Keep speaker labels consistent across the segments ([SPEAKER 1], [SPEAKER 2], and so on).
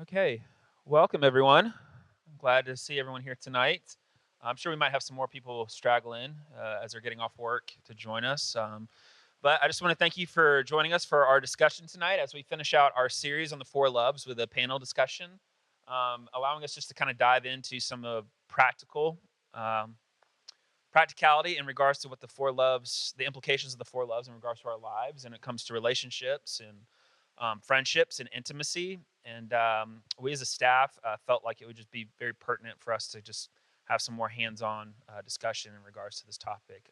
[SPEAKER 1] Okay, welcome everyone. I'm glad to see everyone here tonight. I'm sure we might have some more people straggle in as they're getting off work to join us. But I just want to thank you for joining us for our discussion tonight as we finish out our series on the four loves with a panel discussion, allowing us just to kind of dive into some of um, practicality in regards to what the four loves, the implications of the four loves in regards to our lives, and it comes to relationships and friendships and intimacy. And we as a staff felt like it would just be very pertinent for us to just have some more hands-on discussion in regards to this topic.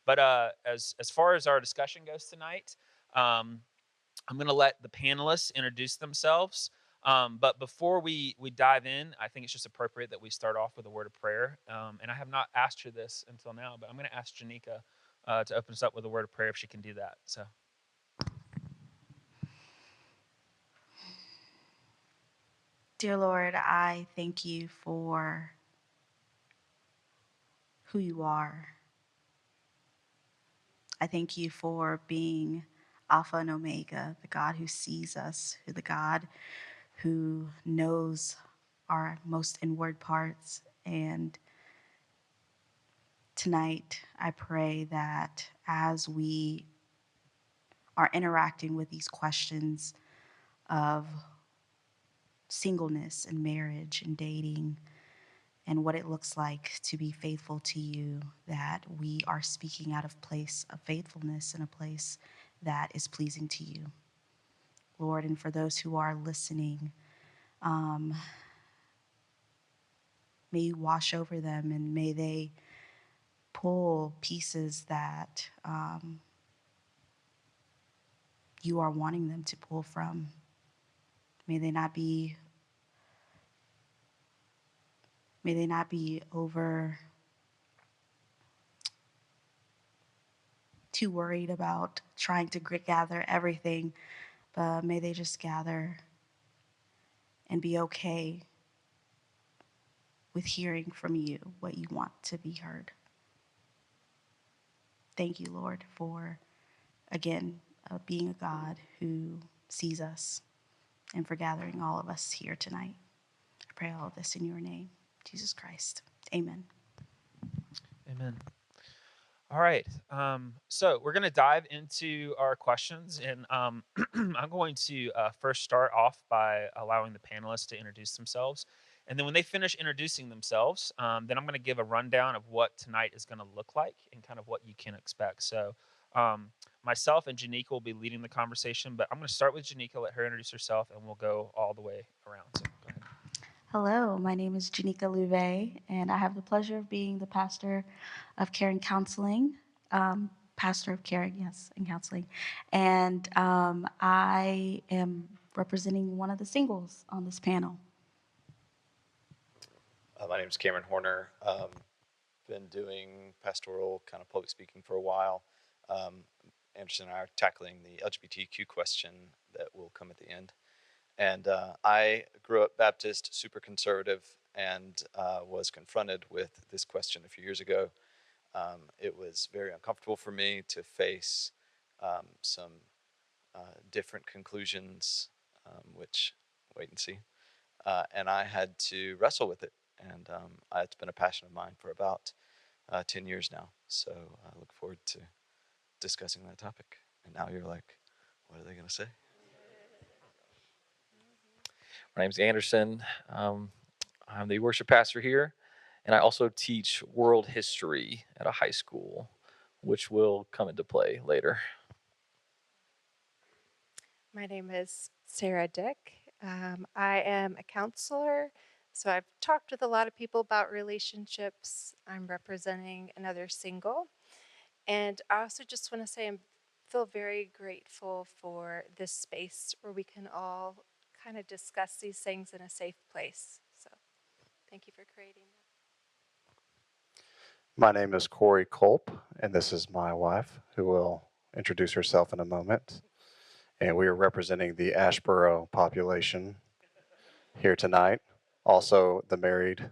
[SPEAKER 1] But as far as our discussion goes tonight, um, I'm going to let the panelists introduce themselves. But before we dive in, I think it's just appropriate that we start off with a word of prayer. And I have not asked her this until now, but I'm going to ask Janika to open us up with a word of prayer if she can do that. So,
[SPEAKER 2] Dear Lord, I thank you for who you are. I thank you for being Alpha and Omega, the God who sees us, the God who knows our most inward parts. And tonight, I pray that as we are interacting with these questions of singleness and marriage and dating, and what it looks like to be faithful to you, that we are speaking out of place of faithfulness and a place that is pleasing to you, Lord. And for those who are listening, um, may you wash over them and may they pull pieces that you are wanting them to pull from. May they not be over too worried about trying to gather everything, but may they just gather and be okay with hearing from you what you want to be heard. Thank you, Lord, for, again, being a God who sees us and for gathering all of us here tonight. I pray all of this in your name, Jesus Christ. Amen.
[SPEAKER 1] amen. All right. So we're going to dive into our questions, and I'm going to first start off by allowing the panelists to introduce themselves, and then when they finish introducing themselves, then I'm going to give a rundown of what tonight is going to look like and kind of what you can expect. So myself and Janika will be leading the conversation, but I'm going to start with Janika, let her introduce herself, and we'll go all the way around. So go ahead.
[SPEAKER 2] Hello, my name is Janika Louvet, and I have the pleasure of being the pastor of Caring Counseling. Pastor of Caring, yes, and Counseling. And I am representing one of the singles on this panel.
[SPEAKER 3] My name is Cameron Horner. Been doing pastoral kind of public speaking for a while. Um, Anderson and I are tackling the LGBTQ question that will come at the end. And I grew up Baptist, super conservative, and was confronted with this question a few years ago. It was very uncomfortable for me to face some different conclusions, which wait and see. And I had to wrestle with it. And it's been a passion of mine for about 10 years now. So I look forward to discussing that topic. And now you're like, what are they going to say?
[SPEAKER 4] My name's Anderson. Um, I'm the worship pastor here, and I also teach world history at a high school, which will come into play later.
[SPEAKER 5] My name is Sarah Dick. I am a counselor, so I've talked with a lot of people about relationships. I'm representing another single. And I also just want to say I feel very grateful for this space where we can all kind of discuss these things in a safe place. So thank you for creating that.
[SPEAKER 6] My name is Corey Culp, and this is my wife, who will introduce herself in a moment. And we are representing the Ashboro population here tonight, also the married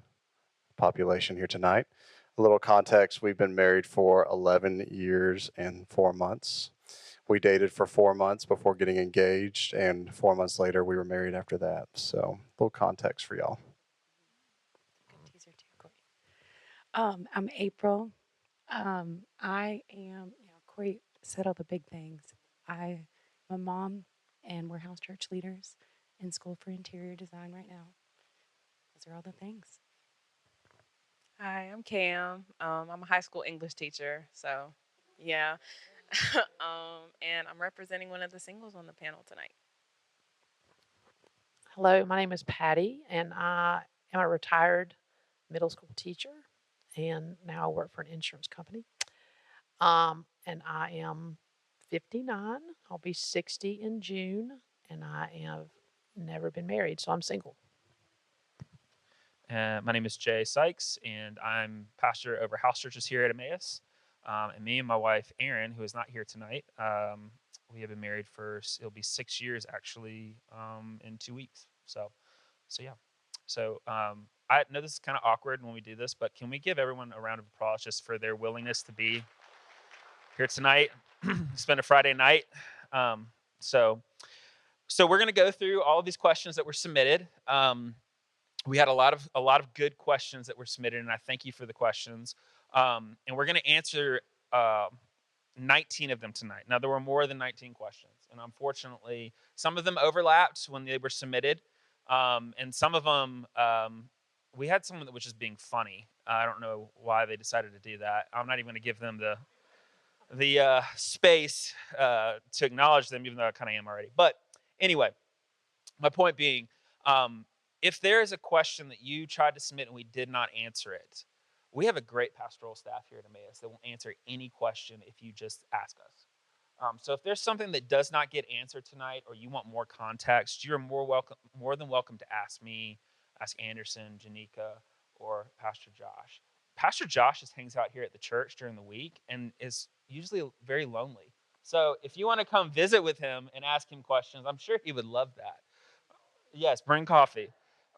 [SPEAKER 6] population here tonight. A little context, we've been married for 11 years and 4 months. We dated for 4 months before getting engaged, and 4 months later, we were married after that. So, a little context for y'all.
[SPEAKER 7] Good teaser too, Corey. I'm April. I am, Corey said all the big things. I'm a mom and we're house church leaders in school for interior design right now. Those are all the things.
[SPEAKER 8] Hi, I'm Cam. I'm a high school English teacher, so yeah. And I'm representing one of the singles on the panel tonight.
[SPEAKER 9] Hello, my name is Patty, and I am a retired middle school teacher, and now I work for an insurance company. And I am 59. I'll be 60 in June, and I have never been married, so I'm single.
[SPEAKER 1] My name is Jay Sykes, and I'm pastor over house churches here at Emmaus. And me and my wife, Erin, who is not here tonight, we have been married for, it'll be 6 years actually in 2 weeks. So yeah. So I know this is kind of awkward when we do this, but can we give everyone a round of applause just for their willingness to be here tonight, spend a Friday night? So we're going to go through all of these questions that were submitted. We had a lot of good questions that were submitted, and I thank you for the questions. And we're going to answer 19 of them tonight. Now, there were more than 19 questions, and unfortunately, some of them overlapped when they were submitted, and some of them, we had someone that was just being funny. I don't know why they decided to do that. I'm not even going to give them the space to acknowledge them, even though I kind of am already. But anyway, my point being, if there is a question that you tried to submit and we did not answer it, we have a great pastoral staff here at Emmaus that will answer any question if you just ask us. So if there's something that does not get answered tonight, or you want more context, you're more than welcome to ask me, ask Anderson, Janika, or Pastor Josh. Pastor Josh just hangs out here at the church during the week and is usually very lonely. So if you want to come visit with him and ask him questions, I'm sure he would love that. Yes, bring coffee.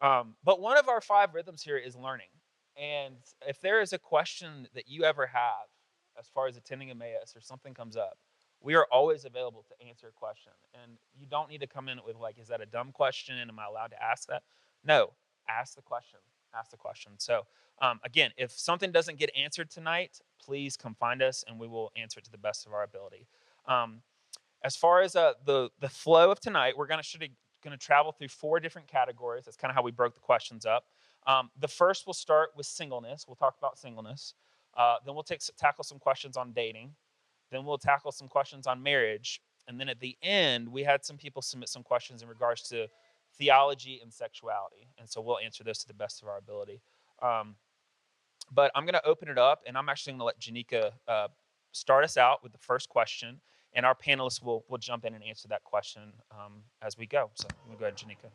[SPEAKER 1] But one of our 5 rhythms here is learning. And if there is a question that you ever have as far as attending Emmaus or something comes up, we are always available to answer a question. And you don't need to come in with like, is that a dumb question? Am I allowed to ask that? No, ask the question. Ask the question. So again, if something doesn't get answered tonight, please come find us and we will answer it to the best of our ability. As far as the flow of tonight, we're going to travel through 4 different categories. That's kind of how we broke the questions up. The first will start with singleness. We'll talk about singleness. Then we'll tackle some questions on dating. Then we'll tackle some questions on marriage. And then at the end, we had some people submit some questions in regards to theology and sexuality. And so we'll answer those to the best of our ability. But I'm going to open it up, and I'm actually going to let Janika start us out with the first question. And our panelists will jump in and answer that question as we go. So we'll go ahead, Janika.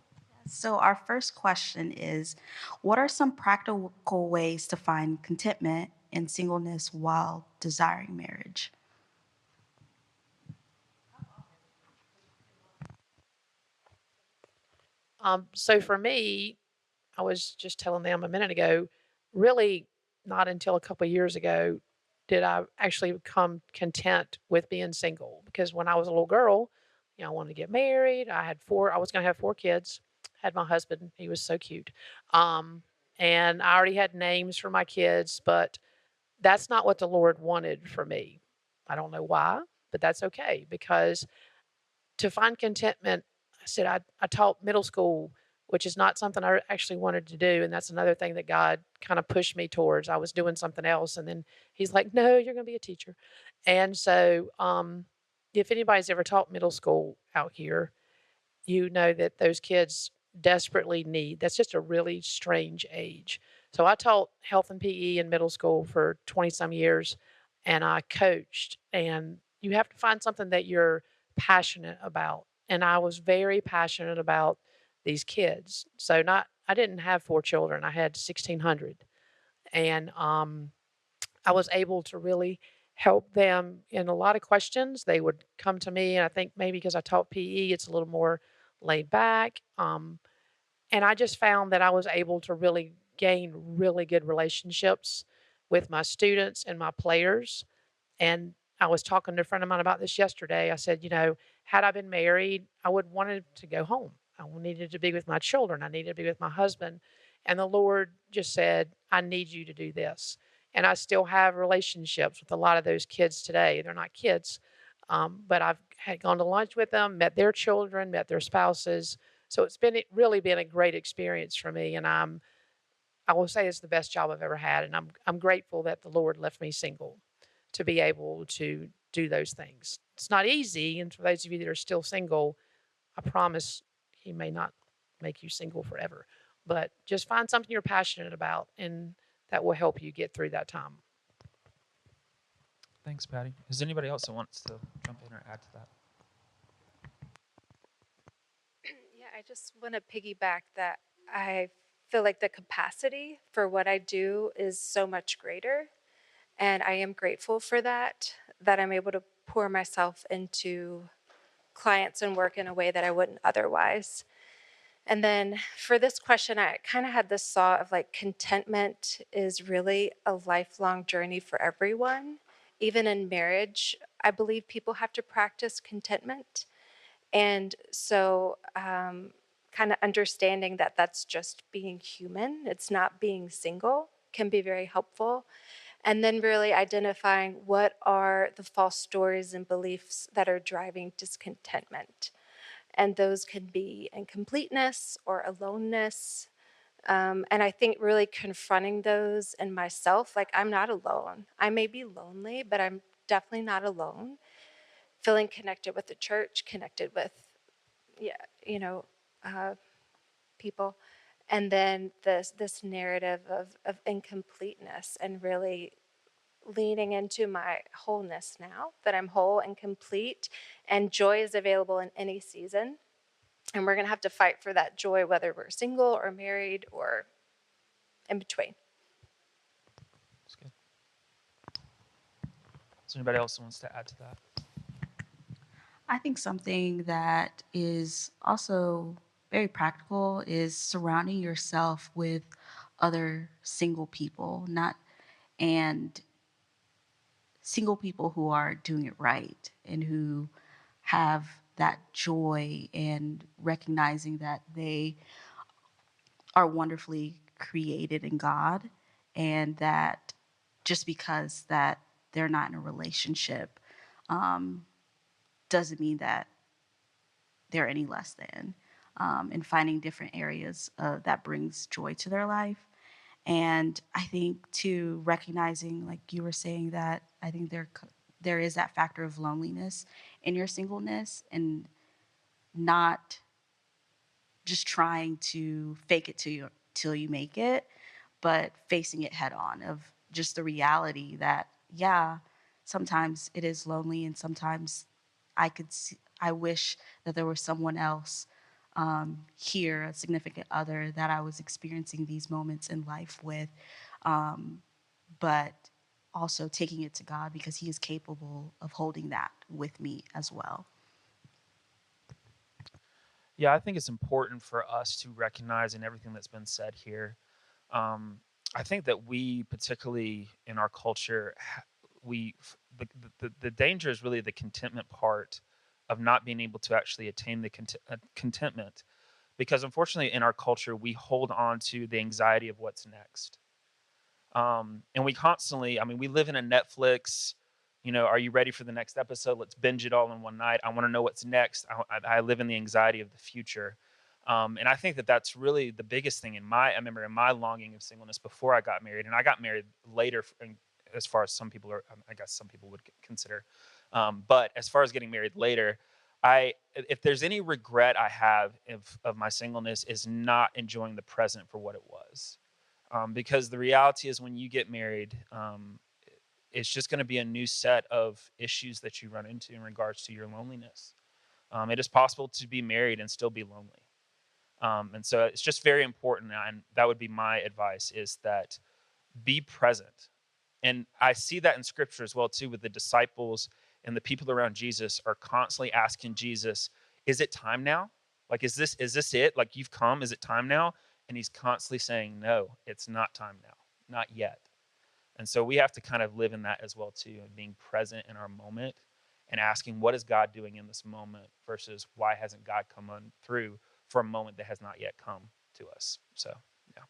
[SPEAKER 2] So, our first question is, what are some practical ways to find contentment in singleness while desiring marriage?
[SPEAKER 9] So for me, I was just telling them a minute ago, really not until a couple of years ago did I actually become content with being single. Because when I was a little girl, I wanted to get married. I was going to have 4 kids. Had my husband. He was so cute. And I already had names for my kids, but that's not what the Lord wanted for me. I don't know why, but that's okay, because to find contentment, I taught middle school, which is not something I actually wanted to do. And that's another thing that God kind of pushed me towards. I was doing something else. And then he's like, no, you're going to be a teacher. And so if anybody's ever taught middle school out here, you know that those kids desperately that's just a really strange age. So I taught health and PE in middle school for 20 some years, and I coached. And you have to find something that you're passionate about. And I was very passionate about these kids. So I didn't have 4 children. I had 1,600. And I was able to really help them in a lot of questions. They would come to me, and I think maybe because I taught PE, it's a little more laid back. And I just found that I was able to really gain really good relationships with my students and my players. And I was talking to a friend of mine about this yesterday. I said, had I been married, I would wanted to go home. I needed to be with my children. I needed to be with my husband. And the Lord just said, I need you to do this. And I still have relationships with a lot of those kids today. They're not kids, but I've had gone to lunch with them, met their children, met their spouses. So really been a great experience for me. And I will say it's the best job I've ever had. And I'm grateful that the Lord left me single to be able to do those things. It's not easy. And for those of you that are still single, I promise He may not make you single forever. But just find something you're passionate about, and that will help you get through that time.
[SPEAKER 1] Thanks, Patty. Is there anybody else that wants to jump in or add to that?
[SPEAKER 5] Yeah, I just want to piggyback that I feel like the capacity for what I do is so much greater. And I am grateful for that I'm able to pour myself into clients and work in a way that I wouldn't otherwise. And then for this question, I kind of had this thought of like contentment is really a lifelong journey for everyone. Even in marriage, I believe people have to practice contentment. And so, kind of understanding that that's just being human, it's not being single, can be very helpful. And then really identifying what are the false stories and beliefs that are driving discontentment. And those can be incompleteness or aloneness. And I think really confronting those in myself, like I'm not alone. I may be lonely, but I'm definitely not alone. Feeling connected with the church, connected with, yeah, people. And then this narrative of incompleteness and really leaning into my wholeness now, that I'm whole and complete, and joy is available in any season. And we're going to have to fight for that joy, whether we're single or married or in between.
[SPEAKER 1] That's good. Is there anybody else that wants to add to that?
[SPEAKER 2] I think something that is also very practical is surrounding yourself with other single people, not and single people who are doing it right and who have that joy and recognizing that they are wonderfully created in God, and that just because that they're not in a relationship doesn't mean that they're any less than, and finding different areas that brings joy to their life. And I think too, recognizing, like you were saying, that I think there is that factor of loneliness in your singleness, and not just trying to fake it till you make it, but facing it head on, of just the reality that, yeah, sometimes it is lonely, and sometimes I wish that there was someone else here, a significant other that I was experiencing these moments in life with, but also taking it to God, because He is capable of holding that with me as well.
[SPEAKER 1] Yeah, I think it's important for us to recognize in everything that's been said here. I think that we, particularly in our culture, the danger is really the contentment part of not being able to actually attain the contentment, because unfortunately in our culture we hold on to the anxiety of what's next. And we constantly, I mean, we live in a Netflix, are you ready for the next episode? Let's binge it all in one night. I want to know what's next. I live in the anxiety of the future. And I think that that's really the biggest thing I remember in my longing of singleness before I got married, and I got married later, as far as some people are, I guess some people would consider. But as far as getting married later, if there's any regret I have of my singleness, is not enjoying the present for what it was. Because the reality is, when you get married, it's just going to be a new set of issues that you run into in regards to your loneliness. It is possible to be married and still be lonely. And so it's just very important, and that would be my advice, is that be present. And I see that in scripture as well too, with the disciples and the people around Jesus are constantly asking Jesus, is it time now? Like, is this it? Like, you've come, is it time now? And he's constantly saying, no, it's not time now, not yet. And so we have to kind of live in that as well too, and being present in our moment and asking, what is God doing in this moment versus why hasn't God come on through for a moment that has not yet come to us? So, yeah.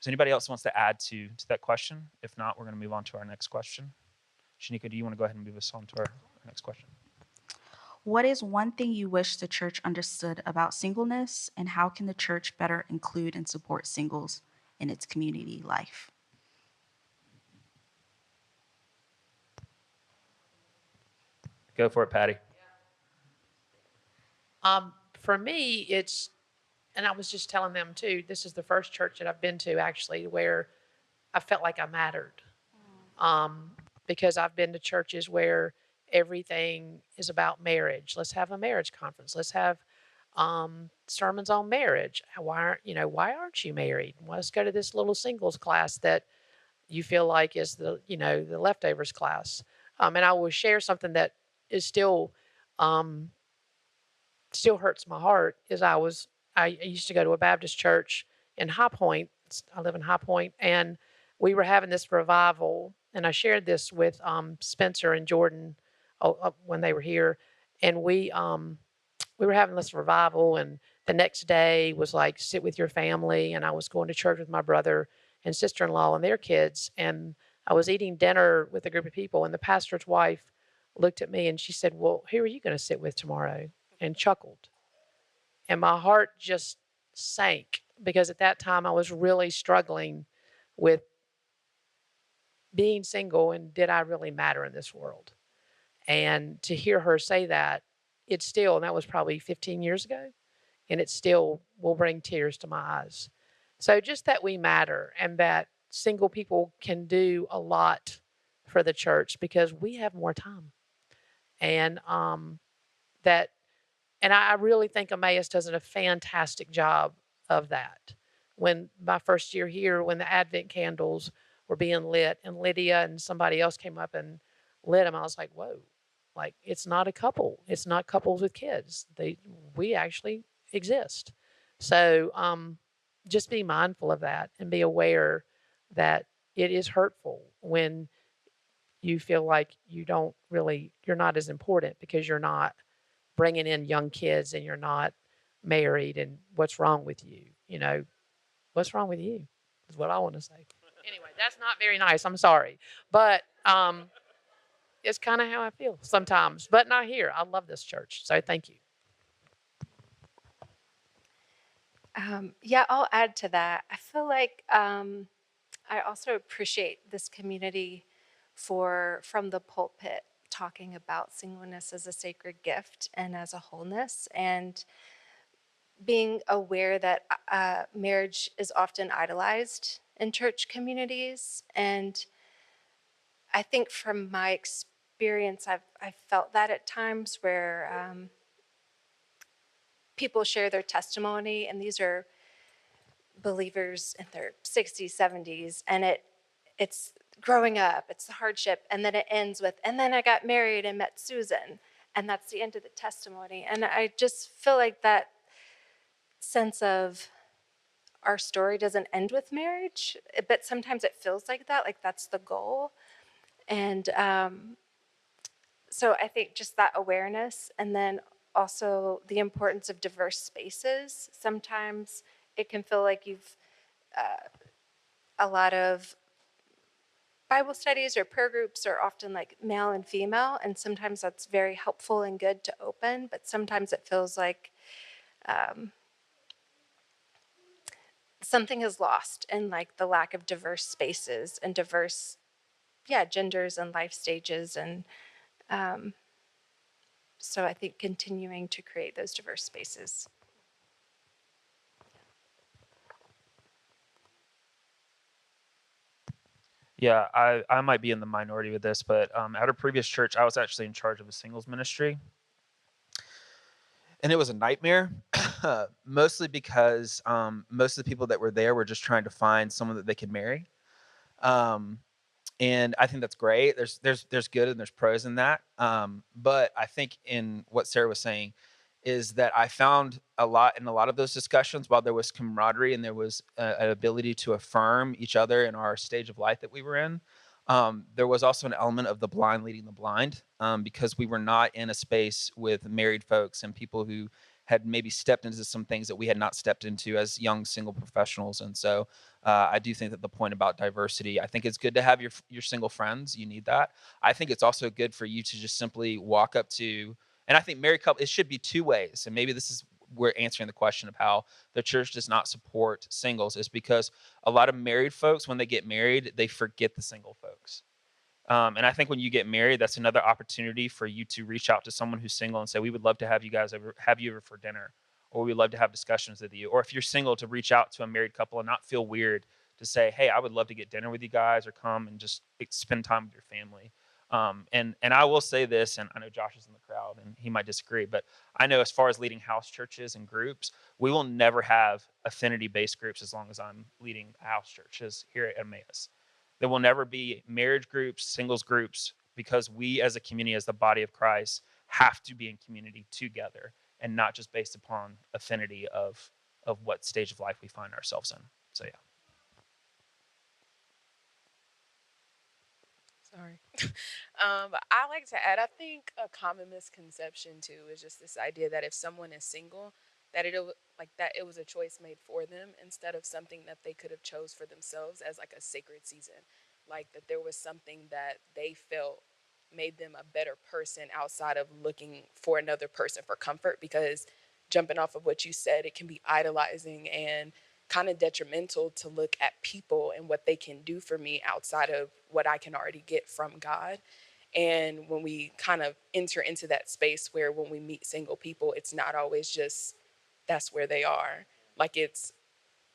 [SPEAKER 1] Does anybody else wants to add to that question? If not, we're going to move on to our next question. Shanika, do you want to go ahead and move us on to our next question?
[SPEAKER 2] What is one thing you wish the church understood about singleness, and how can the church better include and support singles in its community life?
[SPEAKER 1] Go for it, Patty.
[SPEAKER 9] For me, and I was just telling them too, this is the first church that I've been to actually where I felt like I mattered. Because I've been to churches where everything is about marriage. Let's have a marriage conference. Let's have sermons on marriage. Why aren't you married? Well, let's go to this little singles class that you feel like is the leftovers class. And I will share something that is still hurts my heart. I used to go to a Baptist church in High Point. I live in High Point, and we were having this revival. And I shared this with Spencer and Jordan when they were here, and we were having this revival. And the next day was like sit with your family, and I was going to church with my brother and sister-in-law and their kids, and I was eating dinner with a group of people, and the pastor's wife looked at me and she said, "Well, who are you going to sit with tomorrow?" and chuckled. And my heart just sank because at that time I was really struggling with being single and did I really matter in this world? And to hear her say that, and that was probably 15 years ago, and it still will bring tears to my eyes. So just that we matter and that single people can do a lot for the church because we have more time. And I really think Emmaus does a fantastic job of that. When my first year here, when the Advent candles were being lit and Lydia and somebody else came up and lit them, I was like, whoa, like it's not a couple. It's not couples with kids. We actually exist. So just be mindful of that and be aware that it is hurtful when you feel like you're not as important because you're not bringing in young kids and you're not married, and what's wrong with you? What's wrong with you is what I want to say. Anyway, that's not very nice. I'm sorry. But it's kind of how I feel sometimes, but not here. I love this church. So thank you.
[SPEAKER 5] Yeah, I'll add to that. I feel like I also appreciate this community from the pulpit talking about singleness as a sacred gift and as a wholeness, and being aware that marriage is often idolized in church communities. And I think from my experience, I've felt that at times where people share their testimony, and these are believers in their 60s, 70s, and it's growing up, it's the hardship, and then it ends with, and then I got married and met Susan, and that's the end of the testimony. And I just feel like that sense of our story doesn't end with marriage, but sometimes it feels like that's the goal. And so I think just that awareness, and then also the importance of diverse spaces. Sometimes it can feel like you've a lot of Bible studies or prayer groups are often like male and female, and sometimes that's very helpful and good to open, but sometimes it feels like something is lost in like the lack of diverse spaces and diverse genders and life stages. And so I think continuing to create those diverse spaces.
[SPEAKER 1] Yeah, I might be in the minority with this, but at a previous church, I was actually in charge of a singles ministry. And it was a nightmare, mostly because most of the people that were there were just trying to find someone that they could marry. And I think that's great. There's good and there's pros in that. But I think in what Sarah was saying, is that I found a lot in a lot of those discussions, while there was camaraderie and there was an ability to affirm each other in our stage of life that we were in, there was also an element of the blind leading the blind, because we were not in a space with married folks and people who had maybe stepped into some things that we had not stepped into as young single professionals. And so I do think that the point about diversity, I think it's good to have your single friends. You need that. I think it's also good for you to just simply walk up to, and I think married couple, it should be two ways. And maybe this is, we're answering the question of how the church does not support singles, is because a lot of married folks, when they get married, they forget the single folks. And I think when you get married, that's another opportunity for you to reach out to someone who's single and say, we would love to have you guys over, have you over for dinner, or we'd love to have discussions with you. Or if you're single, to reach out to a married couple and not feel weird to say, hey, I would love to get dinner with you guys, or come and just spend time with your family. And I will say this, and I know Josh is in the crowd and he might disagree, but I know as far as leading house churches and groups, we will never have affinity-based groups as long as I'm leading house churches here at Emmaus. There will never be marriage groups, singles groups, because we as a community, as the body of Christ, have to be in community together and not just based upon affinity of what stage of life we find ourselves in. So yeah.
[SPEAKER 8] Sorry. But I like to add, I think a common misconception too is just this idea that if someone is single, that it was a choice made for them instead of something that they could have chose for themselves as like a sacred season. Like that there was something that they felt made them a better person outside of looking for another person for comfort, because jumping off of what you said, it can be idolizing and kind of detrimental to look at people and what they can do for me outside of what I can already get from God. And when we kind of enter into that space where when we meet single people, it's not always just that's where they are. Like it's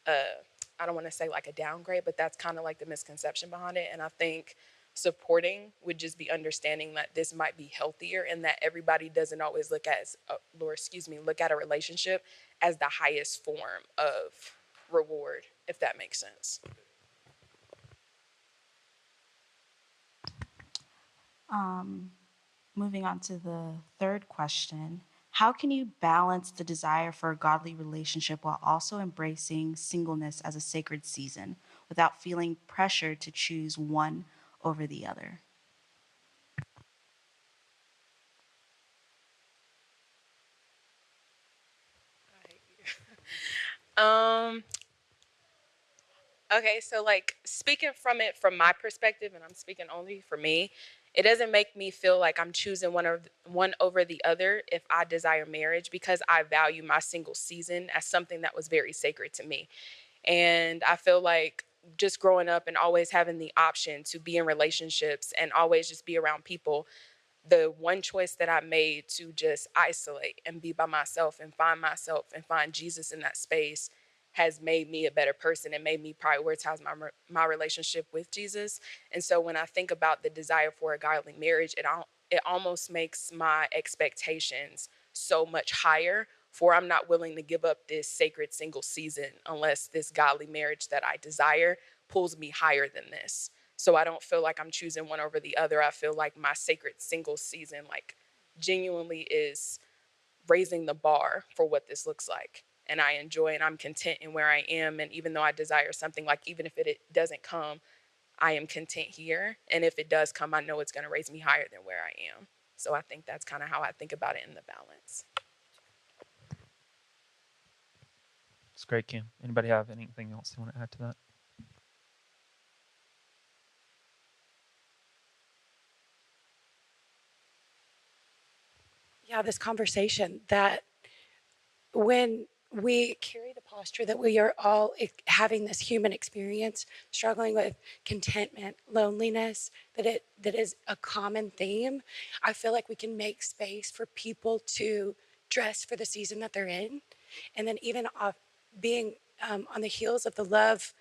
[SPEAKER 8] I don't want to say like a downgrade, but that's kind of like the misconception behind it. And I think supporting would just be understanding that this might be healthier, and that everybody doesn't always look at look at a relationship as the highest form of reward, if that makes sense.
[SPEAKER 2] Moving on to the third question. How can you balance the desire for a godly relationship while also embracing singleness as a sacred season without feeling pressured to choose one over the other?
[SPEAKER 8] Um, okay, so like speaking from it from my perspective, and I'm speaking only for me, it doesn't make me feel like I'm choosing one over the other if I desire marriage, because I value my single season as something that was very sacred to me. And I feel like just growing up and always having the option to be in relationships and always just be around people, the one choice that I made to just isolate and be by myself and find Jesus in that space has made me a better person and made me prioritize my relationship with Jesus. And so when I think about the desire for a godly marriage, it almost makes my expectations so much higher, for I'm not willing to give up this sacred single season unless this godly marriage that I desire pulls me higher than this. So I don't feel like I'm choosing one over the other. I feel like my sacred single season like genuinely is raising the bar for what this looks like. And I enjoy and I'm content in where I am. And even though I desire something, like even if it doesn't come, I am content here. And if it does come, I know it's going to raise me higher than where I am. So I think that's kind of how I think about it in the balance.
[SPEAKER 1] It's great, Kim. Anybody have anything else they want to add to that?
[SPEAKER 7] Yeah, this conversation that when we carry the posture that we are all having this human experience, struggling with contentment, loneliness, that is a common theme. I feel like we can make space for people to dress for the season that they're in, and then even being on the heels of the love,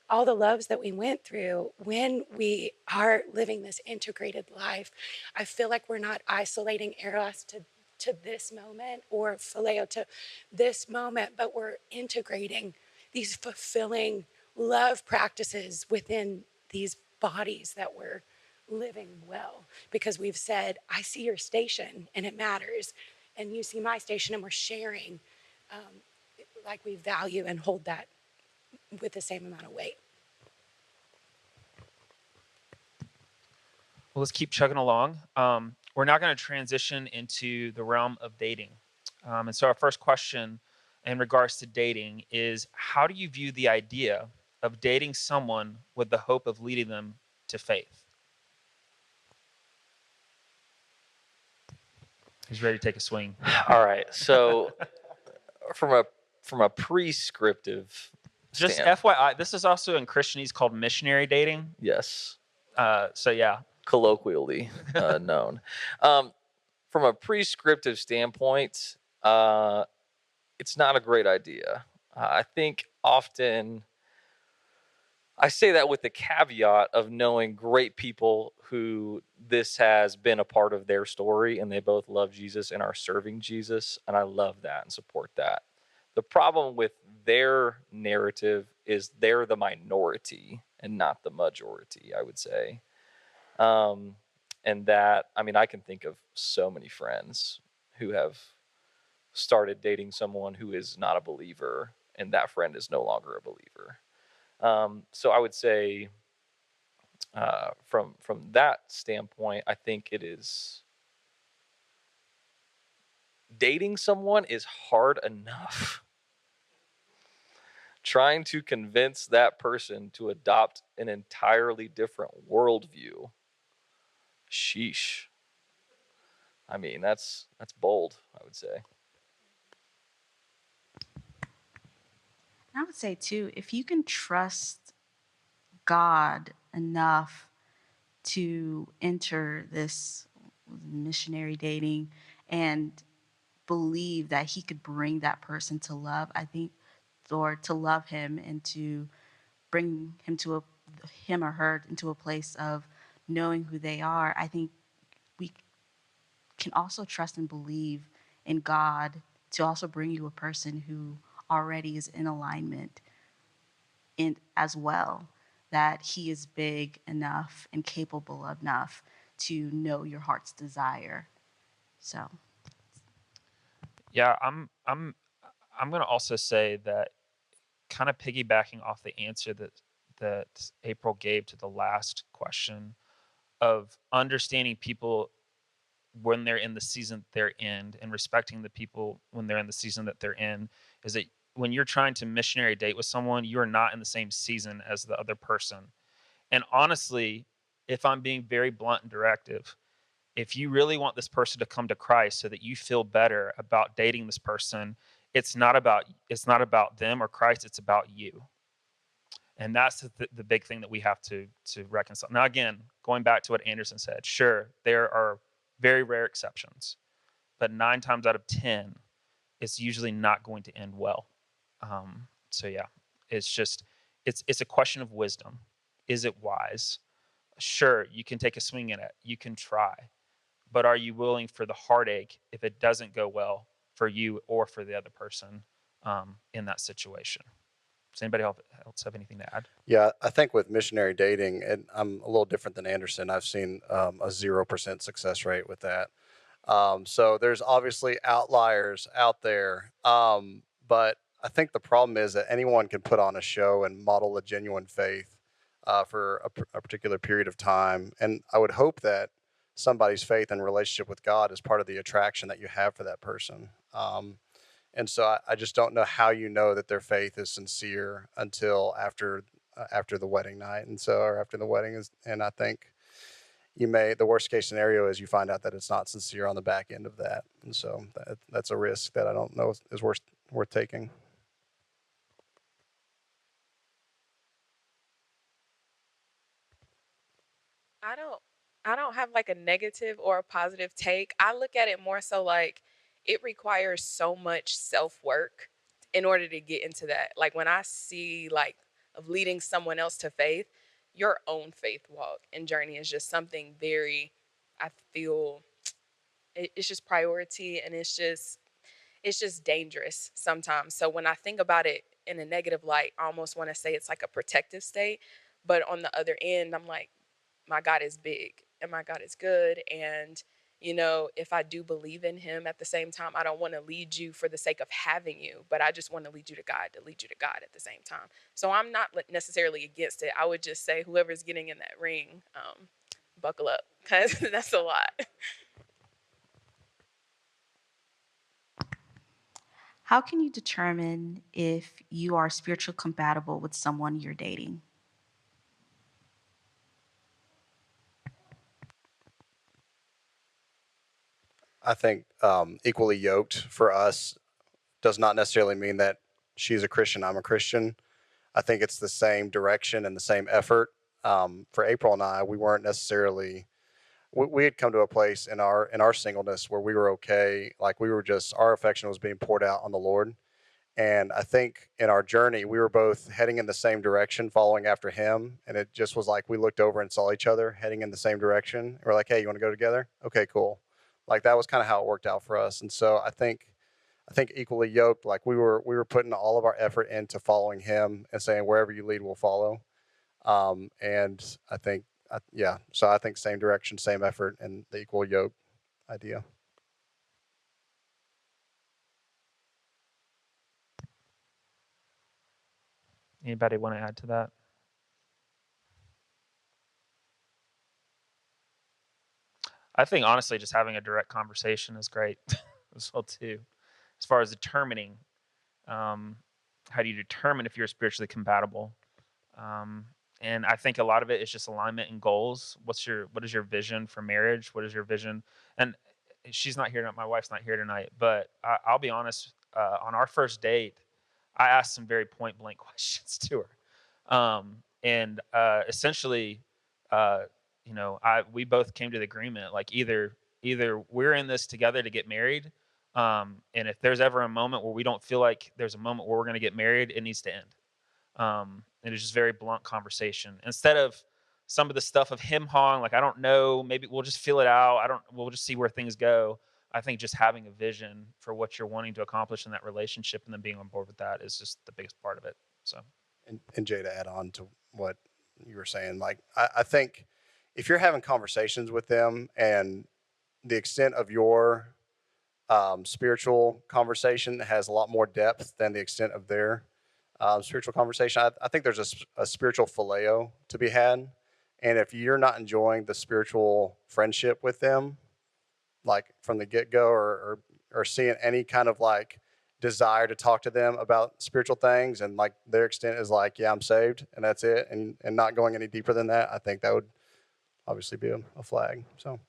[SPEAKER 7] all the loves that we went through, when we are living this integrated life, I feel like we're not isolating eros to this moment, or phileo to this moment, but we're integrating these fulfilling love practices within these bodies that we're living well, because we've said, I see your station and it matters. and you see my station, and we're sharing, like we value and hold that with the same amount of weight.
[SPEAKER 1] Well, let's keep chugging along. We're now going to transition into the realm of dating. And so our first question in regards to dating is, how do you view the idea of dating someone with the hope of leading them to faith? Who's ready to take a swing?
[SPEAKER 4] All right. So from a prescriptive
[SPEAKER 1] Just
[SPEAKER 4] stand,
[SPEAKER 1] FYI, this is also in Christianese called missionary dating.
[SPEAKER 4] yes,
[SPEAKER 1] So yeah,
[SPEAKER 4] colloquially known. From a prescriptive standpoint, it's not a great idea. I think often I say that with the caveat of knowing great people who this has been a part of their story, and they both love Jesus and are serving Jesus, and I love that and support that. The problem with their narrative is they're the minority and not the majority, I would say. And that, I mean, I can think of so many friends who have started dating someone who is not a believer, and that friend is no longer a believer. So I would say, from that standpoint, I think it is dating someone is hard enough. Trying to convince that person to adopt an entirely different worldview, sheesh. I mean, that's bold, I would say.
[SPEAKER 2] I would say too, if you can trust God enough to enter this missionary dating and believe that he could bring that person to love, I think, or to love him and to bring him or her into a place of knowing who they are, I think we can also trust and believe in God to also bring you a person who already is in alignment in as well, that he is big enough and capable enough to know your heart's desire. So
[SPEAKER 1] yeah, I'm going to also say that, kind of piggybacking off the answer that April gave to the last question, of understanding people when they're in the season they're in and respecting the people when they're in the season that they're in, is that when you're trying to missionary date with someone, you're not in the same season as the other person. And honestly, if I'm being very blunt and directive, if you really want this person to come to Christ so that you feel better about dating this person, it's not about them or Christ, it's about you. And that's the big thing that we have to reconcile. Now, again, going back to what Anderson said, sure, there are very rare exceptions, but 9 times out of 10, it's usually not going to end well. So yeah, it's just it's a question of wisdom. Is it wise? Sure, you can take a swing at it. You can try, but are you willing for the heartache if it doesn't go well for you or for the other person in that situation? Does anybody else have anything to add?
[SPEAKER 6] Yeah, I think with missionary dating, and I'm a little different than Anderson. I've seen a 0% success rate with that. So there's obviously outliers out there. But I think the problem is that anyone can put on a show and model a genuine faith for a particular period of time. And I would hope that somebody's faith and relationship with God is part of the attraction that you have for that person. And so I just don't know how you know that their faith is sincere until after the wedding night, and so or after the wedding is. And I think the worst case scenario is you find out that it's not sincere on the back end of that, and so that's a risk that I don't know is worth taking.
[SPEAKER 8] I don't I don't have like a negative or a positive take. I look at it more so like it requires so much self-work in order to get into that. Like when I see like of leading someone else to faith, your own faith walk and journey is just something very, I feel it's just priority, and it's just dangerous sometimes. So when I think about it in a negative light, I almost want to say it's like a protective state. But on the other end, I'm like, my God is big and my God is good. And, if I do believe in him at the same time, I don't want to lead you for the sake of having you, but I just want to lead you to God at the same time. So I'm not necessarily against it. I would just say whoever's getting in that ring, buckle up, because that's a lot.
[SPEAKER 2] How can you determine if you are spiritually compatible with someone you're dating?
[SPEAKER 6] I think equally yoked for us does not necessarily mean that she's a Christian, I'm a Christian. I think it's the same direction and the same effort. For April and I, we weren't necessarily. We had come to a place in our singleness where we were okay. Like we were just our affection was being poured out on the Lord, and I think in our journey we were both heading in the same direction, following after Him. And it just was like we looked over and saw each other heading in the same direction. And we're like, "Hey, you want to go together? Okay, cool." Like that was kind of how it worked out for us. And so I think equally yoked, like we were putting all of our effort into following Him and saying, "Wherever you lead, we'll follow." And I think, yeah, so I think same direction, same effort, and the equal yoke idea.
[SPEAKER 1] Anybody want to add to that? I think honestly, just having a direct conversation is great as well too. As far as determining, how do you determine if you're spiritually compatible? And I think a lot of it is just alignment and goals. What is your vision for marriage? What is your vision? And she's not here. My wife's not here tonight. But I'll be honest. On our first date, I asked some very point blank questions to her, and essentially, uh, we both came to the agreement like either we're in this together to get married, and if there's ever a moment where we don't feel like there's a moment where we're going to get married, it needs to end. And it's just very blunt conversation instead of some of the stuff of him hawing like I don't know, maybe we'll just feel it out, we'll just see where things go. I think just having a vision for what you're wanting to accomplish in that relationship and then being on board with that is just the biggest part of it. So
[SPEAKER 6] And Jay, to add on to what you were saying, like I think if you're having conversations with them and the extent of your spiritual conversation has a lot more depth than the extent of their spiritual conversation, I think there's a spiritual phileo to be had. And if you're not enjoying the spiritual friendship with them, like from the get go, or seeing any kind of like desire to talk to them about spiritual things, and like their extent is like, yeah, I'm saved, and that's it, and not going any deeper than that, I think that would obviously be a flag. So.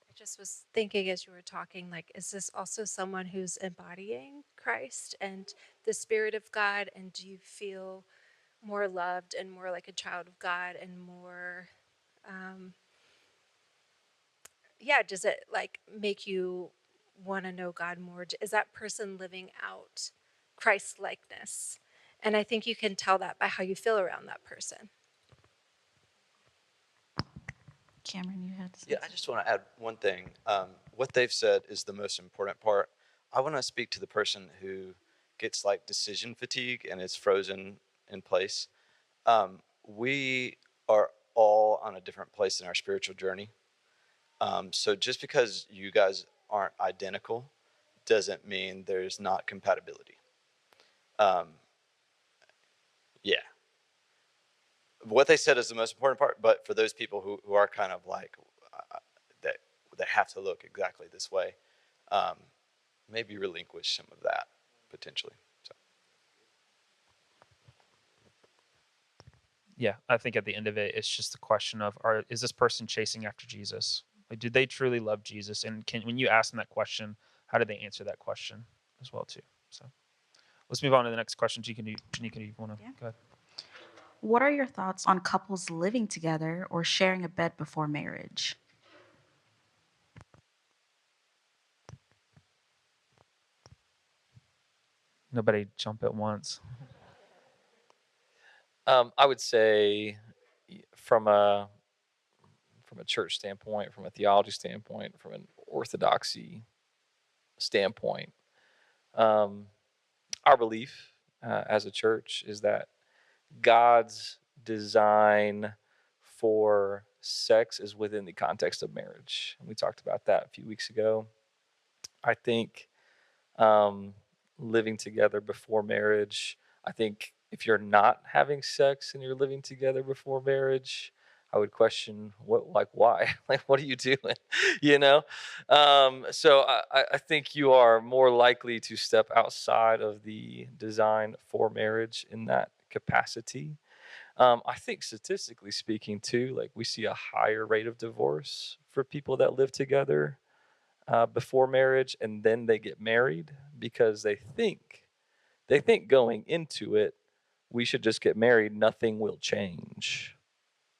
[SPEAKER 5] I just was thinking as you were talking, like, is this also someone who's embodying Christ and the Spirit of God? And do you feel more loved and more like a child of God and more, yeah, does it like make you want to know God more? Is that person living out Christ likeness? And I think you can tell that by how you feel around that person.
[SPEAKER 2] Cameron, you had to say
[SPEAKER 3] Yeah, I just want to add one thing. What they've said is the most important part. I want to speak to the person who gets like decision fatigue and is frozen in place. We are all on a different place in our spiritual journey. So just because you guys aren't identical doesn't mean there's not compatibility. Um, yeah. What they said is the most important part, but for those people who are kind of like that, they have to look exactly this way, maybe relinquish some of that potentially. So.
[SPEAKER 1] yeah, I think at the end of it, it's just the question of is this person chasing after Jesus? Like, do they truly love Jesus? And when you ask them that question, how do they answer that question as well too? So let's move on to the next question. Janika, you want to go ahead?
[SPEAKER 2] What are your thoughts on couples living together or sharing a bed before marriage?
[SPEAKER 1] Nobody jump at once.
[SPEAKER 4] I would say from a church standpoint, from a theology standpoint, from an orthodoxy standpoint, our belief as a church is that God's design for sex is within the context of marriage. And we talked about that a few weeks ago. I think living together before marriage, I think if you're not having sex and you're living together before marriage, I would question why? Like, what are you doing? you know? So I think you are more likely to step outside of the design for marriage in that capacity. I think statistically speaking, too, like we see a higher rate of divorce for people that live together before marriage and then they get married because they think going into it, we should just get married, nothing will change.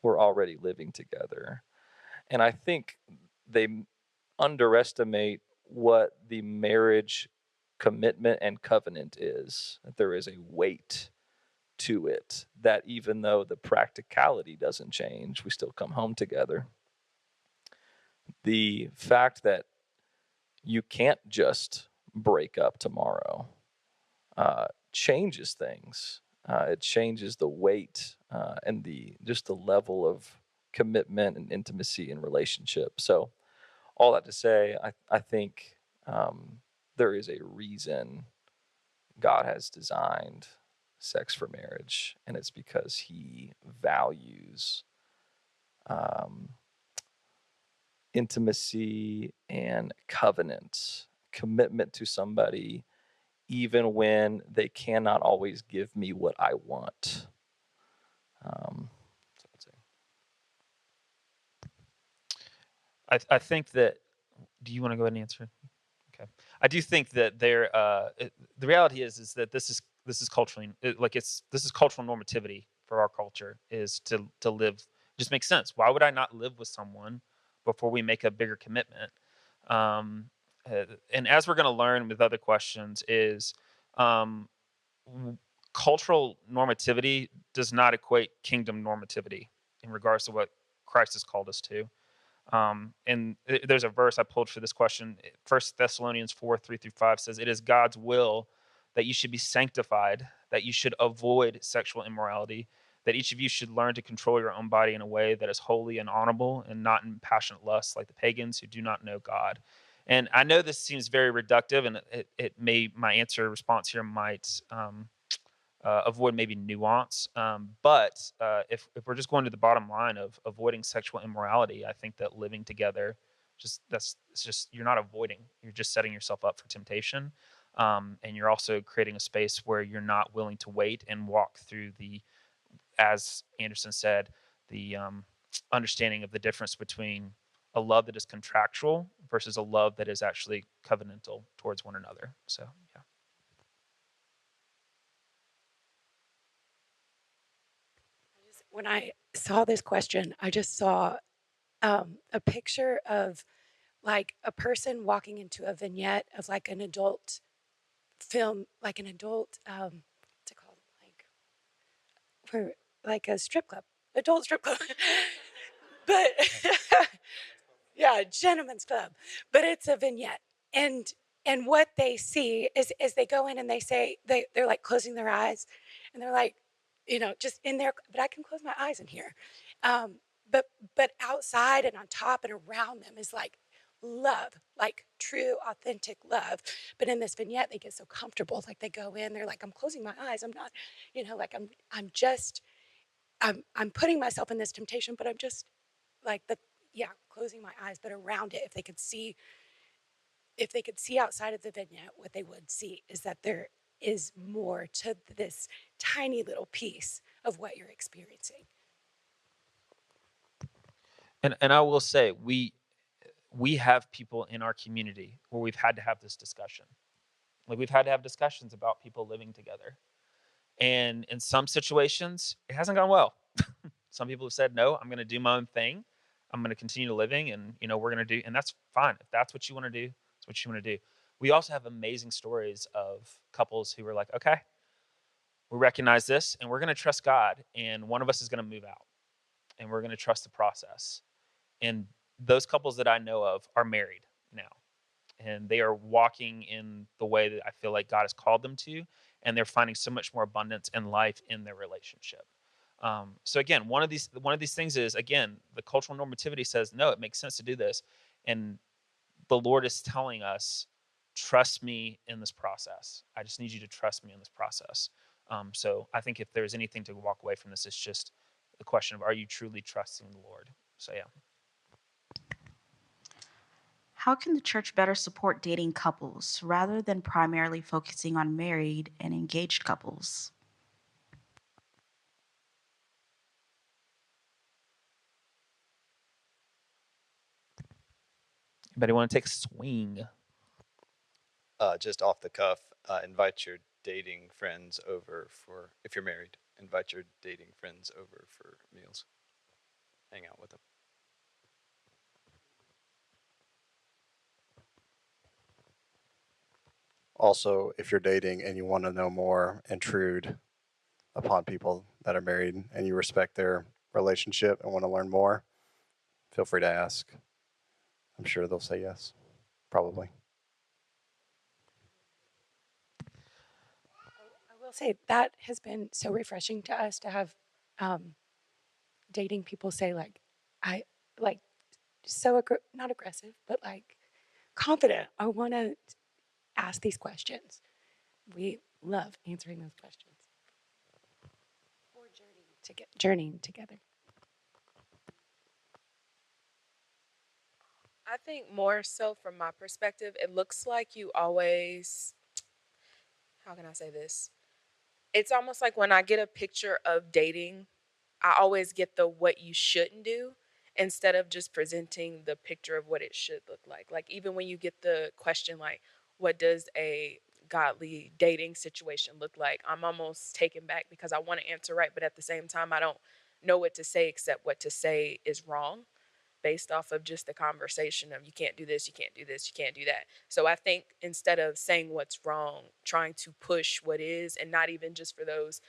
[SPEAKER 4] We're already living together. And I think they underestimate what the marriage commitment and covenant is, that there is a weight to it, that even though the practicality doesn't change, we still come home together. The fact that you can't just break up tomorrow changes things. It changes the weight and just the level of commitment and intimacy in relationship. So all that to say, I think there is a reason God has designed sex for marriage, and it's because he values intimacy and covenant, commitment to somebody, even when they cannot always give me what I want. So I'd say.
[SPEAKER 1] I think that. Do you want to go ahead and answer? Okay. I do think that the reality is that this is culturally this is cultural normativity for our culture is to live. Just makes sense. Why would I not live with someone before we make a bigger commitment? And as we're going to learn with other questions is cultural normativity does not equate kingdom normativity in regards to what Christ has called us to. And there's a verse I pulled for this question. 1 Thessalonians 4:3-5 says, "It is God's will that you should be sanctified, that you should avoid sexual immorality, that each of you should learn to control your own body in a way that is holy and honorable and not in passionate lust like the pagans who do not know God." And I know this seems very reductive, and my answer response here might avoid maybe nuance. But if we're just going to the bottom line of avoiding sexual immorality, I think that living together, you're not avoiding. You're just setting yourself up for temptation, and you're also creating a space where you're not willing to wait and walk through as Anderson said, the understanding of the difference between a love that is contractual versus a love that is actually covenantal towards one another. So yeah.
[SPEAKER 7] When I saw this question, I just saw a picture of like a person walking into a vignette of like an adult film, like an adult, what's it called? Like a strip club, adult strip club. But yeah, gentleman's club. But it's a vignette. And what they see is they go in and they say, they're like closing their eyes and they're like, just in there, but I can close my eyes in here. But outside and on top and around them is like love, like true, authentic love. But in this vignette, they get so comfortable. Like they go in, they're like, I'm closing my eyes. I'm not, like I'm putting myself in this temptation, but I'm just like closing my eyes. But around it, if they could see outside of the vignette, what they would see is that there is more to this tiny little piece of what you're experiencing.
[SPEAKER 1] And I will say, we have people in our community where we've had to have this discussion. Like we've had to have discussions about people living together. And in some situations, it hasn't gone well. Some people have said, no, I'm going to do my own thing. I'm going to continue living and, we're going to do, and that's fine. If that's what you want to do, that's what you want to do. We also have amazing stories of couples who were like, okay, we recognize this and we're going to trust God. And one of us is going to move out and we're going to trust the process. And those couples that I know of are married now. And they are walking in the way that I feel like God has called them to. and they're finding so much more abundance and life in their relationship. So again, one of these things is, again, the cultural normativity says no, it makes sense to do this, and the Lord is telling us, trust me in this process. I just need you to trust me in this process. So I think if there's anything to walk away from this, it's just the question of, are you truly trusting the Lord? So yeah.
[SPEAKER 2] How can the church better support dating couples rather than primarily focusing on married and engaged couples?
[SPEAKER 1] Anybody want to take a swing?
[SPEAKER 3] Just off the cuff, invite your dating friends over for, if you're married, invite your dating friends over for meals. Hang out with them.
[SPEAKER 6] Also, if you're dating and you want to know more, intrude upon people that are married and you respect their relationship and want to learn more, feel free to ask. I'm sure they'll say yes, probably.
[SPEAKER 7] I will say that has been so refreshing to us to have dating people say I like so not aggressive, but like confident. I want to ask these questions. We love answering those questions. Or journeying together.
[SPEAKER 8] I think more so from my perspective, it looks like you always, how can I say this? It's almost like when I get a picture of dating, I always get the what you shouldn't do instead of just presenting the picture of what it should look like. Like, even when you get the question, like, what does a godly dating situation look like? I'm almost taken back because I want to answer right, but at the same time, I don't know what to say except what to say is wrong based off of just the conversation of you can't do this, you can't do this, you can't do that. So I think instead of saying what's wrong, trying to push what is, and not even just for those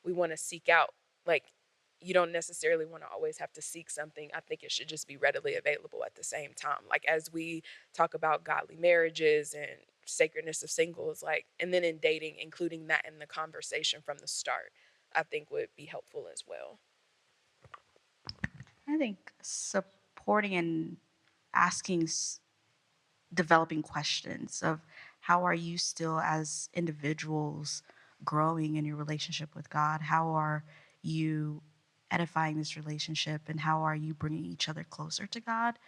[SPEAKER 8] we want to seek out, like, you don't necessarily want to always have to seek something. I think it should just be readily available at the same time. Like, as we talk about godly marriages and sacredness of singles, like, and then in dating, including that in the conversation from the start, I think would be helpful as well.
[SPEAKER 2] I think supporting and asking developing questions of how are you still as individuals growing in your relationship with God? How are you edifying this relationship and how are you bringing each other closer to God?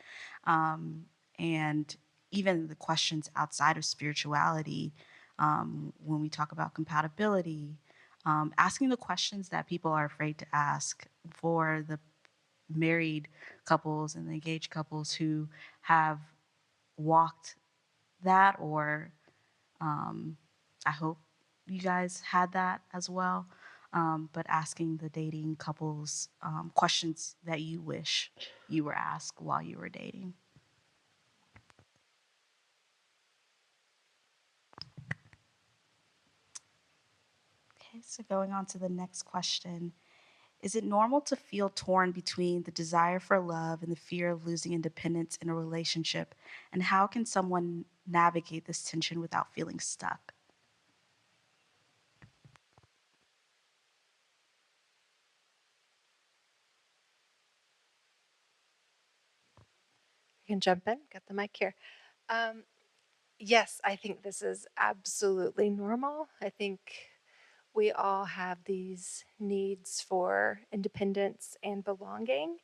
[SPEAKER 2] And even the questions outside of spirituality, when we talk about compatibility, asking the questions that people are afraid to ask for the married couples and the engaged couples who have walked that, or I hope you guys had that as well. But asking the dating couples questions that you wish you were asked while you were dating. Okay, so going on to the next question. Is it normal to feel torn between the desire for love and the fear of losing independence in a relationship? And how can someone navigate this tension without feeling stuck?
[SPEAKER 5] I can jump in, got the mic here. Yes, I think this is absolutely normal. I think we all have these needs for independence and belonging.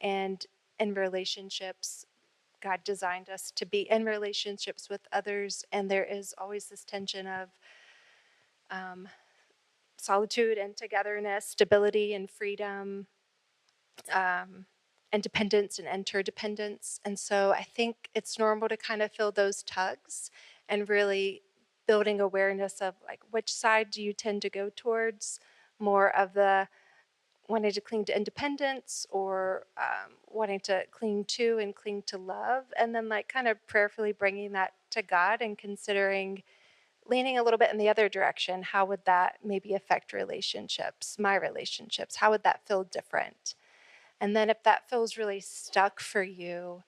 [SPEAKER 5] And in relationships, God designed us to be in relationships with others. And there is always this tension of solitude and togetherness, stability and freedom, independence and interdependence. And so I think it's normal to kind of feel those tugs and really building awareness of like which side do you tend to go towards, more of the wanting to cling to independence or wanting to cling to and cling to love, and then like kind of prayerfully bringing that to God and considering leaning a little bit in the other direction. How would that maybe affect relationships, my relationships? How would that feel different? And then if that feels really stuck for you,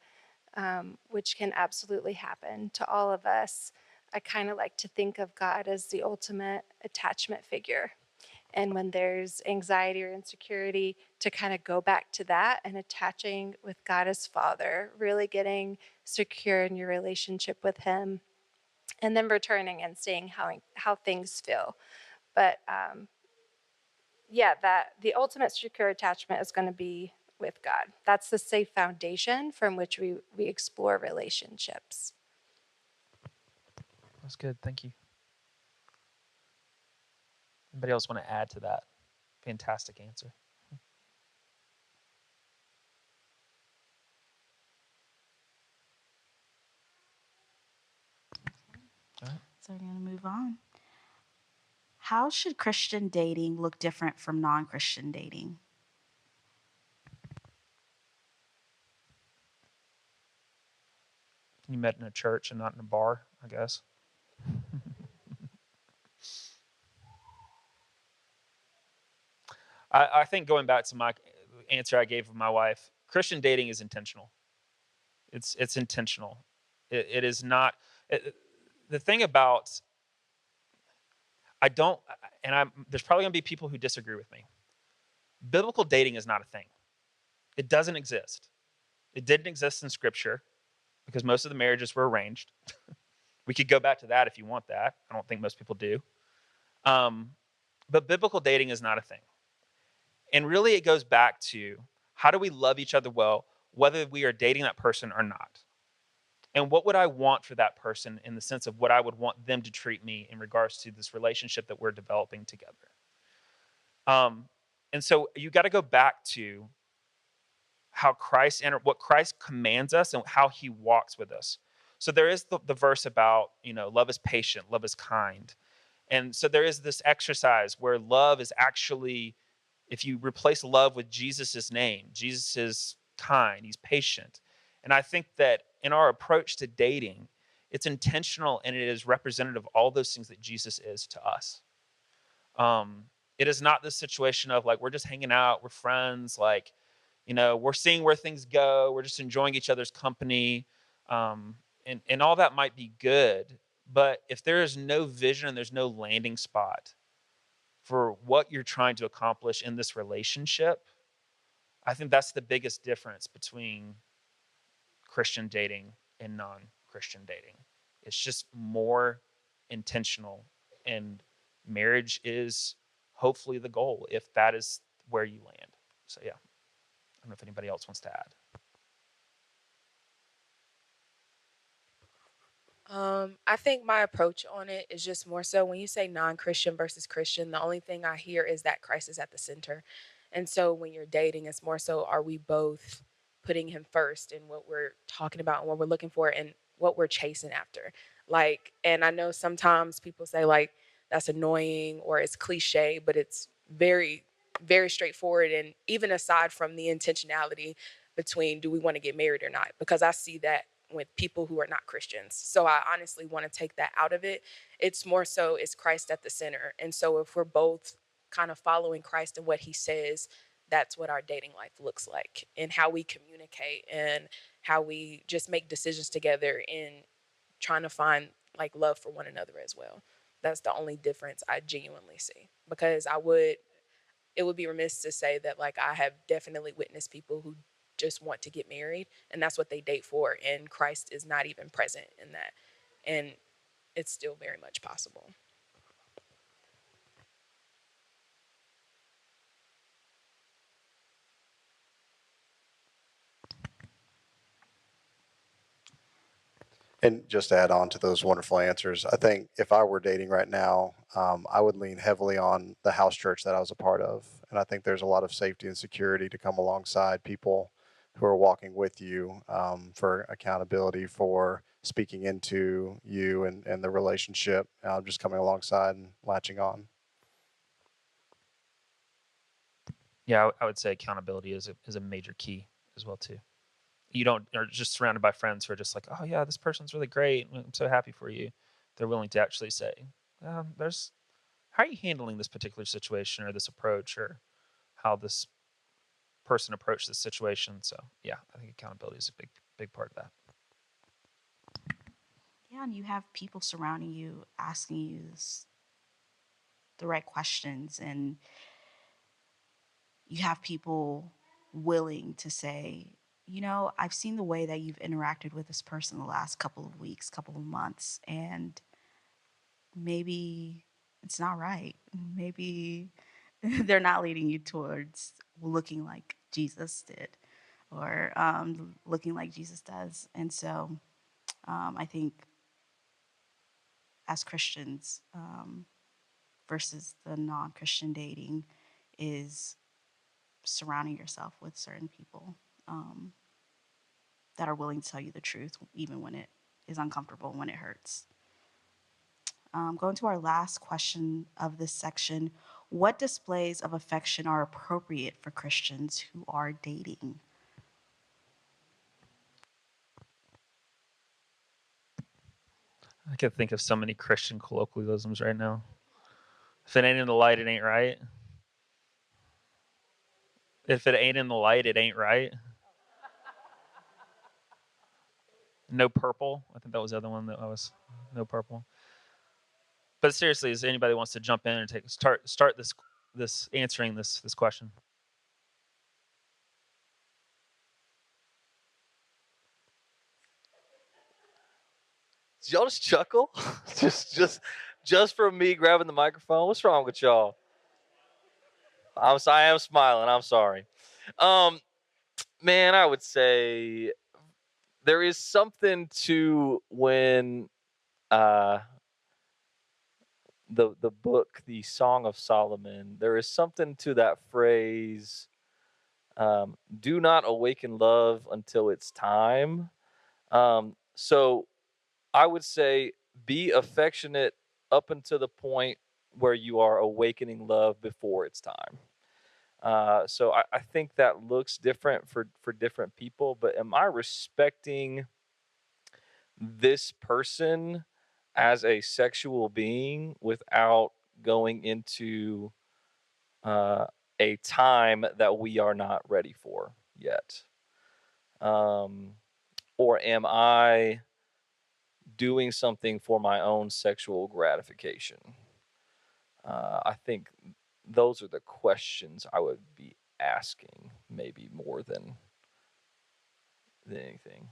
[SPEAKER 5] which can absolutely happen to all of us, I kind of like to think of God as the ultimate attachment figure. And when there's anxiety or insecurity, to kind of go back to that and attaching with God as Father, really getting secure in your relationship with Him, and then returning and seeing how things feel. But yeah, that the ultimate secure attachment is going to be with God. That's the safe foundation from which we explore relationships.
[SPEAKER 1] That's good. Thank you. Anybody else want to add to that? Fantastic answer. All right.
[SPEAKER 2] So we're going to move on. How should Christian dating look different from non-Christian dating?
[SPEAKER 1] You met in a church and not in a bar, I guess. I think going back to my answer I gave of my wife, Christian dating is intentional. It's intentional. It is not. The thing about I don't, and there's probably going to be people who disagree with me. Biblical dating is not a thing. It doesn't exist. It didn't exist in Scripture because most of the marriages were arranged. We could go back to that if you want that. I don't think most people do. But biblical dating is not a thing. And really, it goes back to how do we love each other well, whether we are dating that person or not. And what would I want for that person in the sense of what I would want them to treat me in regards to this relationship that we're developing together. And so you got to go back to how Christ and what Christ commands us and how he walks with us. So there is the verse about, love is patient, love is kind. And so there is this exercise where love is actually, if you replace love with Jesus's name, Jesus is kind, he's patient. And I think that in our approach to dating, it's intentional and it is representative of all those things that Jesus is to us. It is not this situation of like, we're just hanging out, we're friends, like, we're seeing where things go, we're just enjoying each other's company. And all that might be good, but if there is no vision and there's no landing spot for what you're trying to accomplish in this relationship, I think that's the biggest difference between Christian dating and non-Christian dating. It's just more intentional, and marriage is hopefully the goal if that is where you land. So yeah, I don't know if anybody else wants to add.
[SPEAKER 8] I think my approach on it is just more so when you say non-Christian versus Christian, the only thing I hear is that Christ is at the center. And so when you're dating, it's more so, are we both putting him first in what we're talking about and what we're looking for and what we're chasing after? Like, and I know sometimes people say like, that's annoying or it's cliche, but it's very, very straightforward. And even aside from the intentionality between do we want to get married or not, because I see that with people who are not Christians. So I honestly want to take that out of it. It's more so is Christ at the center. And so if we're both kind of following Christ and what he says, that's what our dating life looks like, and how we communicate and how we just make decisions together in trying to find like love for one another as well. That's the only difference I genuinely see, because it would be remiss to say that like I have definitely witnessed people who just want to get married and that's what they date for, and Christ is not even present in that, and it's still very much possible.
[SPEAKER 6] And just to add on to those wonderful answers, I think if I were dating right now, I would lean heavily on the house church that I was a part of. And I think there's a lot of safety and security to come alongside people who are walking with you, for accountability, for speaking into you and the relationship, just coming alongside and latching on.
[SPEAKER 1] Yeah, I would say accountability is a major key as well too. You don't are just surrounded by friends who are just like, oh yeah, this person's really great, I'm so happy for you. They're willing to actually say, there's how are you handling this particular situation or this approach or how this person approached this situation. So yeah, I think accountability is a big part of that.
[SPEAKER 2] Yeah, and you have people surrounding you asking you the right questions, and you have people willing to say, I've seen the way that you've interacted with this person the last couple of weeks, couple of months, and maybe it's not right. Maybe they're not leading you towards looking like Jesus did, or looking like Jesus does. And so I think as Christians, versus the non Christian dating, is surrounding yourself with certain people um, that are willing to tell you the truth, even when it is uncomfortable, when it hurts. Going to our last question of this section: what displays of affection are appropriate for Christians who are dating?
[SPEAKER 1] I can think of so many Christian colloquialisms right now. If it ain't in the light, it ain't right. If it ain't in the light, it ain't right. No purple. I think that was the other one that I was. No purple. But seriously, is anybody wants to jump in and start this answering this question?
[SPEAKER 4] Did y'all just chuckle? just from me grabbing the microphone? What's wrong with y'all? I am smiling. I'm sorry. Man, I would say there is something to when the book, the Song of Solomon, there is something to that phrase, do not awaken love until it's time. So I would say be affectionate up until the point where you are awakening love before it's time. So I think that looks different for different people, but am I respecting this person as a sexual being without going into a time that we are not ready for yet? Or am I doing something for my own sexual gratification? I think those are the questions I would be asking, maybe more than anything.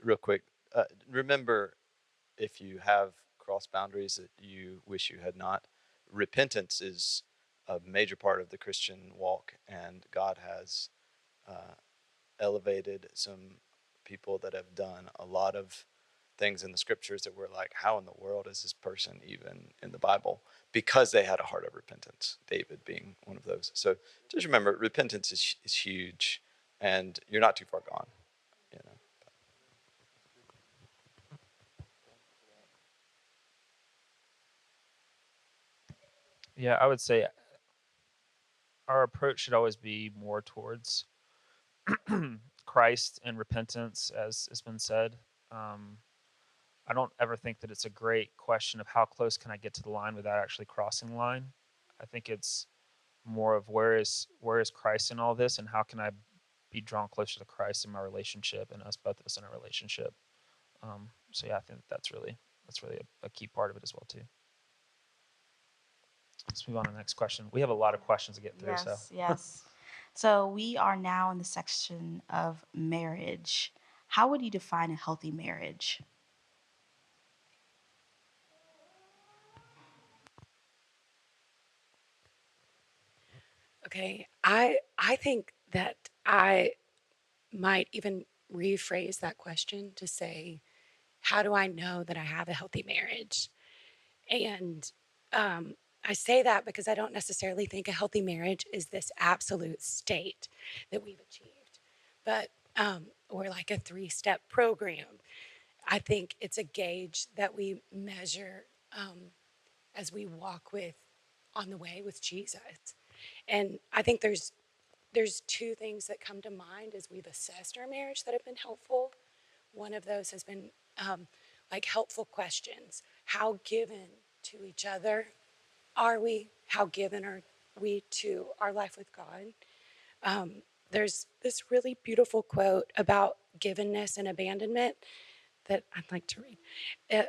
[SPEAKER 3] Real quick, remember, if you have crossed boundaries that you wish you had not, repentance is a major part of the Christian walk, and God has elevated some people that have done a lot of things in the scriptures that were like, how in the world is this person even in the Bible? Because they had a heart of repentance, David being one of those. So just remember, repentance is huge, and you're not too far gone. You know.
[SPEAKER 1] Yeah, I would say our approach should always be more towards Christ and repentance, as has been said. I don't ever think that it's a great question of how close can I get to the line without actually crossing the line. I think it's more of where is Christ in all this, and how can I be drawn closer to Christ in my relationship, and us both of us in our relationship. So yeah, I think that's really a key part of it as well too. Let's move on to the next question. We have a lot of questions to get through.
[SPEAKER 2] Yes. So we are now in the section of marriage. How would you define a healthy marriage?
[SPEAKER 7] Okay, I think that I might even rephrase that question to say, how do I know that I have a healthy marriage? And I say that because I don't necessarily think a healthy marriage is this absolute state that we've achieved, but or like a 3-step program. I think it's a gauge that we measure as we walk on the way with Jesus. And I think there's 2 things that come to mind as we've assessed our marriage that have been helpful. One of those has been like helpful questions. How given to each other are we? How given are we to our life with God? there's this really beautiful quote about givenness and abandonment that I'd like to read.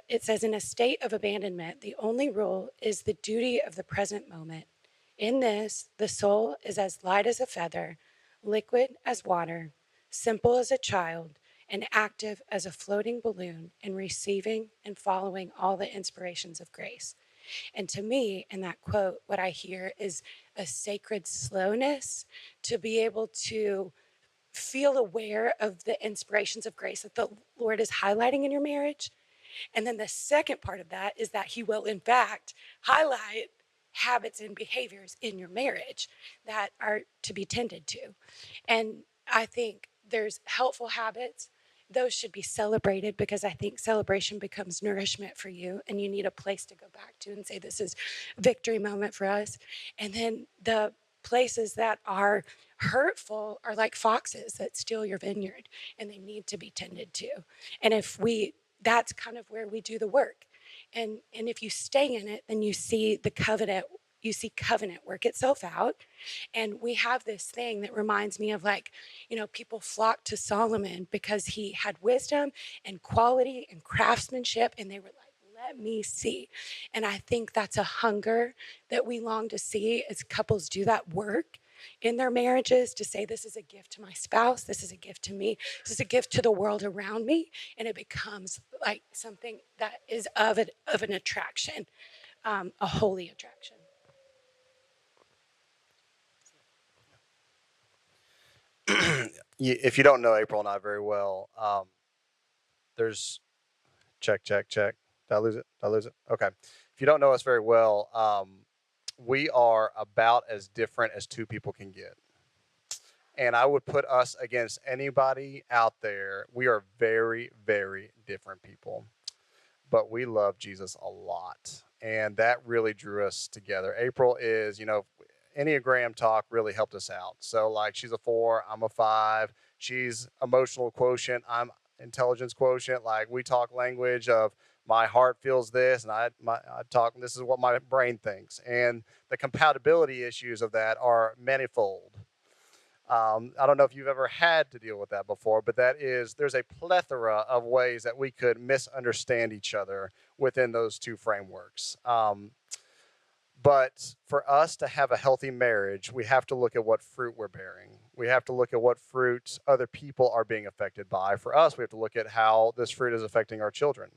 [SPEAKER 7] It says, in a state of abandonment, the only rule is the duty of the present moment. In this, the soul is as light as a feather, liquid as water, simple as a child, and active as a floating balloon in receiving and following all the inspirations of grace. And to me, in that quote, what I hear is a sacred slowness to be able to feel aware of the inspirations of grace that the Lord is highlighting in your marriage. And then the second part of that is that He will, in fact, highlight habits and behaviors in your marriage that are to be tended to. And I think there's helpful habits. Those should be celebrated because I think celebration becomes nourishment for you, and you need a place to go back to and say, this is a victory moment for us. And then the places that are hurtful are like foxes that steal your vineyard, and they need to be tended to. And that's kind of where we do the work. And if you stay in it, then you see covenant work itself out. And we have this thing that reminds me of, like, people flocked to Solomon because he had wisdom and quality and craftsmanship, and they were like, let me see. And I think that's a hunger that we long to see as couples do that work in their marriages, to say, this is a gift to my spouse, this is a gift to me, this is a gift to the world around me. And it becomes like something that is of an attraction, a holy attraction.
[SPEAKER 6] If you don't know April and I very well, there's check. Did I lose it? Okay. If you don't know us very well, we are about as different as two people can get. And I would put us against anybody out there. We are very, very different people, but we love Jesus a lot. And that really drew us together. April is, Enneagram talk really helped us out. So, like, she's a 4, I'm a 5. She's emotional quotient, I'm intelligence quotient. Like, we talk language of my heart feels this, and I talk, this is what my brain thinks. And the compatibility issues of that are manifold. I don't know if you've ever had to deal with that before, but there's a plethora of ways that we could misunderstand each other within those two frameworks. But for us to have a healthy marriage, we have to look at what fruit we're bearing. We have to look at what fruit other people are being affected by. For us, we have to look at how this fruit is affecting our children.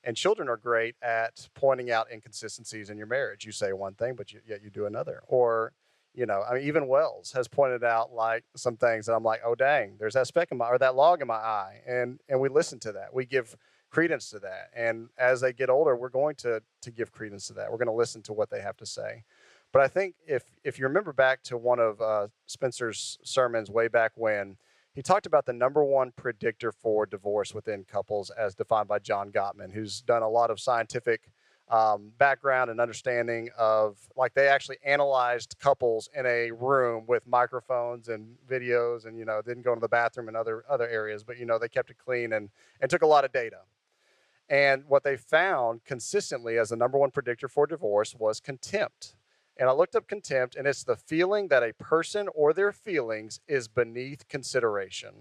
[SPEAKER 6] And children are great at pointing out inconsistencies in your marriage. You say one thing, but yet you do another. Or, even Wells has pointed out, like, some things that I'm like, oh, dang, there's that speck in my, or that log in my eye. And we listen to that. We give credence to that. And as they get older, we're going to give credence to that. We're going to listen to what they have to say. But I think if you remember back to one of Spencer's sermons way back when, he talked about the number one predictor for divorce within couples as defined by John Gottman, who's done a lot of scientific background and understanding of, like, they actually analyzed couples in a room with microphones and videos and, didn't go to the bathroom and other areas, but, they kept it clean and took a lot of data. And what they found consistently as the number one predictor for divorce was contempt. And I looked up contempt, and it's the feeling that a person or their feelings is beneath consideration.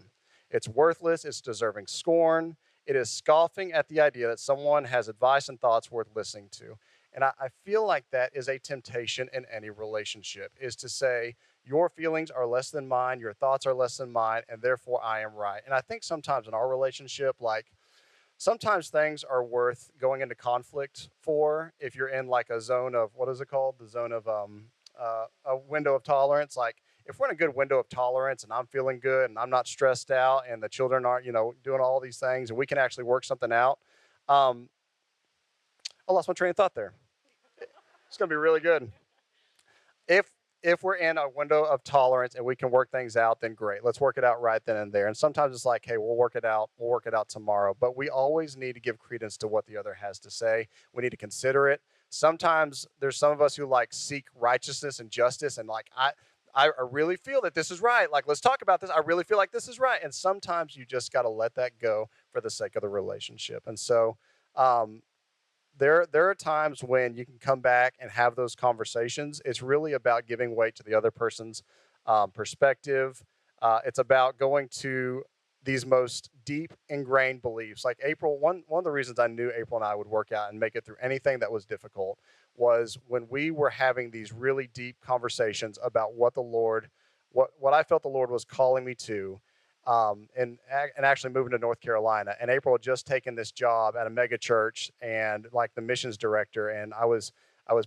[SPEAKER 6] It's worthless, it's deserving scorn, it is scoffing at the idea that someone has advice and thoughts worth listening to. And I feel like that is a temptation in any relationship, is to say, your feelings are less than mine, your thoughts are less than mine, and therefore I am right. And I think sometimes in our relationship, like, sometimes things are worth going into conflict for if you're in, like, a zone of, what is it called? The zone of a window of tolerance. Like, if we're in a good window of tolerance and I'm feeling good and I'm not stressed out and the children aren't, doing all these things and we can actually work something out. I lost my train of thought there. It's going to be really good. If we're in a window of tolerance and we can work things out, then great. Let's work it out right then and there. And sometimes it's like, hey, we'll work it out tomorrow. But we always need to give credence to what the other has to say. We need to consider it. Sometimes there's some of us who, like, seek righteousness and justice, and, like, I really feel that this is right. Like, let's talk about this. I really feel like this is right. And sometimes you just got to let that go for the sake of the relationship. And so there are times when you can come back and have those conversations. It's really about giving weight to the other person's perspective, It's about going to these most deep ingrained beliefs. Like April, one of the reasons I knew April and I would work out and make it through anything that was difficult was when we were having these really deep conversations about what the Lord, what I felt the Lord was calling me to, and actually moving to North Carolina. And April had just taken this job at a mega church and like the missions director, and I was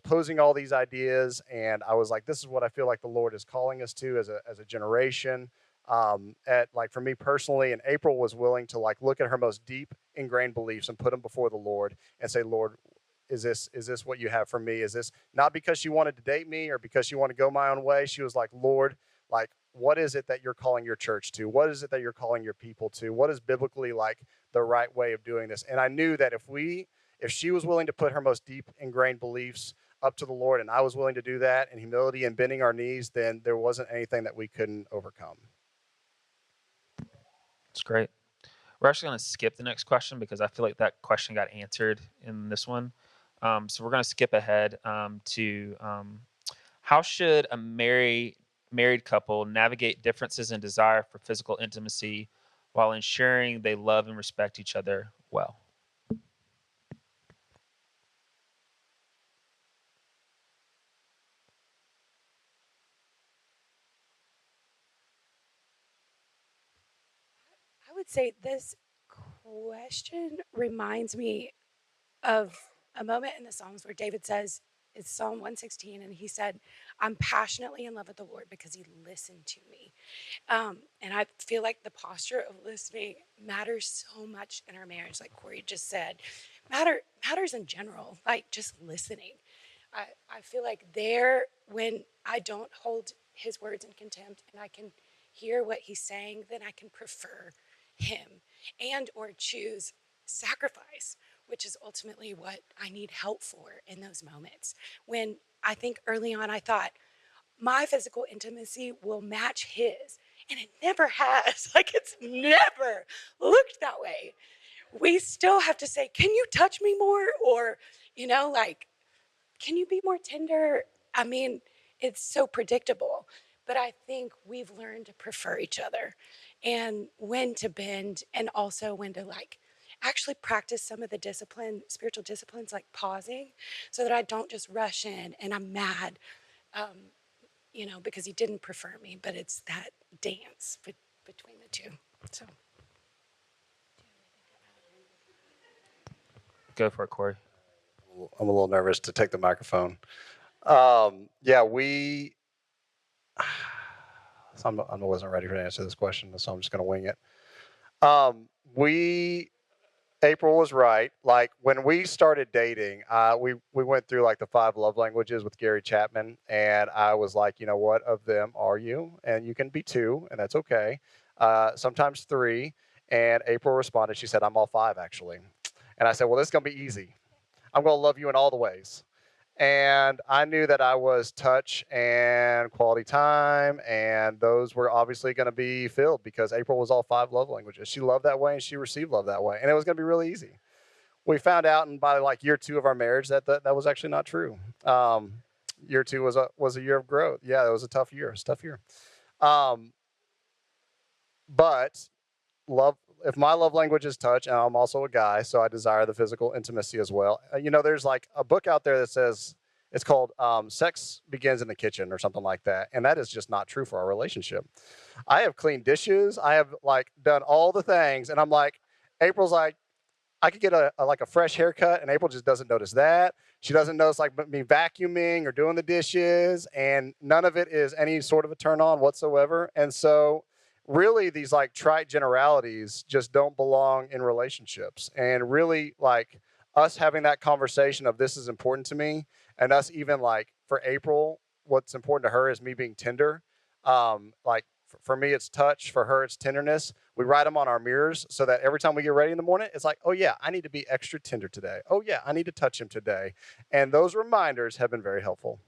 [SPEAKER 6] posing all these ideas, and I was like, this is what I feel like the Lord is calling us to as a generation. At like for me personally, and April was willing to like look at her most deep ingrained beliefs and put them before the Lord and say, Lord, is this what you have for me? Is this not because she wanted to date me or because she wanted to go my own way? She was like, Lord, like, what is it that you're calling your church to? What is it that you're calling your people to? What is biblically like the right way of doing this? And I knew that if she was willing to put her most deep ingrained beliefs up to the Lord, and I was willing to do that in humility and bending our knees, then there wasn't anything that we couldn't overcome.
[SPEAKER 1] It's great. We're actually going to skip the next question because I feel like that question got answered in this one. So we're going to skip ahead to how should a married couple navigate differences in desire for physical intimacy while ensuring they love and respect each other well?
[SPEAKER 7] I would say this question reminds me of a moment in the Psalms where David says, it's Psalm 116, and he said, I'm passionately in love with the Lord because he listened to me. And I feel like the posture of listening matters so much in our marriage, like Corey just said. Matters in general, like just listening. I feel like when I don't hold his words in contempt and I can hear what he's saying, then I can prefer him and or choose sacrifice, which is ultimately what I need help for in those moments. When I think early on, I thought my physical intimacy will match his, and it never has. Like, it's never looked that way. We still have to say, can you touch me more? Or, like, can you be more tender? I mean, it's so predictable. But I think we've learned to prefer each other and when to bend and also when to like actually practice some of the spiritual disciplines like pausing so that I don't just rush in and I'm mad, because he didn't prefer me, but it's that dance between the two. So.
[SPEAKER 1] Go for it, Corey.
[SPEAKER 6] I'm a little nervous to take the microphone. So I wasn't ready to answer this question, so I'm just going to wing it. April was right. Like when we started dating, we went through like the 5 love languages with Gary Chapman, and I was like, you know, what of them are you? And you can be 2, and that's okay. Sometimes 3. And April responded. She said, I'm all 5 actually. And I said, well, this is going to be easy. I'm going to love you in all the ways. And I knew that I was touch and quality time, and those were obviously going to be filled because April was all 5 love languages. She loved that way, and she received love that way, and it was going to be really easy. We found out, and by like year 2 of our marriage, that was actually not true. Year 2 was a year of growth. Yeah, it was a tough year. It's a tough year. But love. If my love language is touch, and I'm also a guy, so I desire the physical intimacy as well. There's like a book out there that says it's called Sex Begins in the Kitchen or something like that. And that is just not true for our relationship. I have cleaned dishes. I have like done all the things. And I'm like, April's like, I could get a fresh haircut, and April just doesn't notice that. She doesn't notice like me vacuuming or doing the dishes, and none of it is any sort of a turn on whatsoever. And so really these like trite generalities just don't belong in relationships. And really like us having that conversation of this is important to me, and us even like for April, what's important to her is me being tender. Like for me, it's touch. For her, it's tenderness. We write them on our mirrors so that every time we get ready in the morning, it's like, oh yeah, I need to be extra tender today. Oh yeah, I need to touch him today. And those reminders have been very helpful.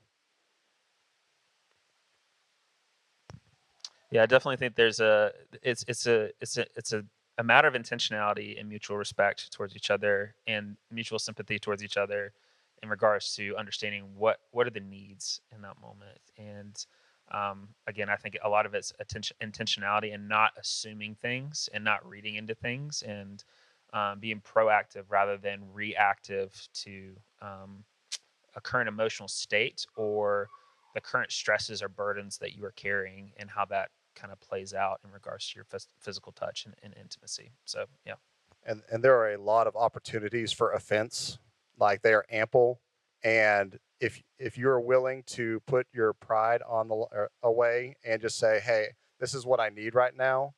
[SPEAKER 1] Yeah, I definitely think it's a matter of intentionality and mutual respect towards each other and mutual sympathy towards each other in regards to understanding what are the needs in that moment. And Again, I think a lot of it's intentionality and not assuming things and not reading into things, and being proactive rather than reactive to a current emotional state or the current stresses or burdens that you are carrying, and how that kind of plays out in regards to your physical touch and intimacy. So, yeah.
[SPEAKER 6] And there are a lot of opportunities for offense, like they are ample. And if you're willing to put your pride on the away and just say, hey, this is what I need right now,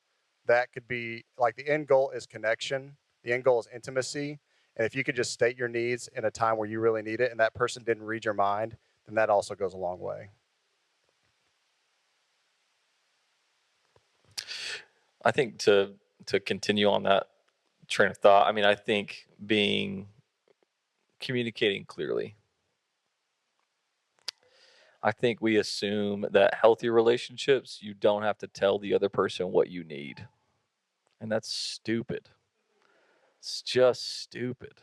[SPEAKER 6] that could be like the end goal is connection. The end goal is intimacy. And if you could just state your needs in a time where you really need it and that person didn't read your mind, then that also goes a long way.
[SPEAKER 4] I think to continue on that train of thought, I mean, I think communicating clearly. I think we assume that healthy relationships, you don't have to tell the other person what you need. And that's stupid. It's just stupid.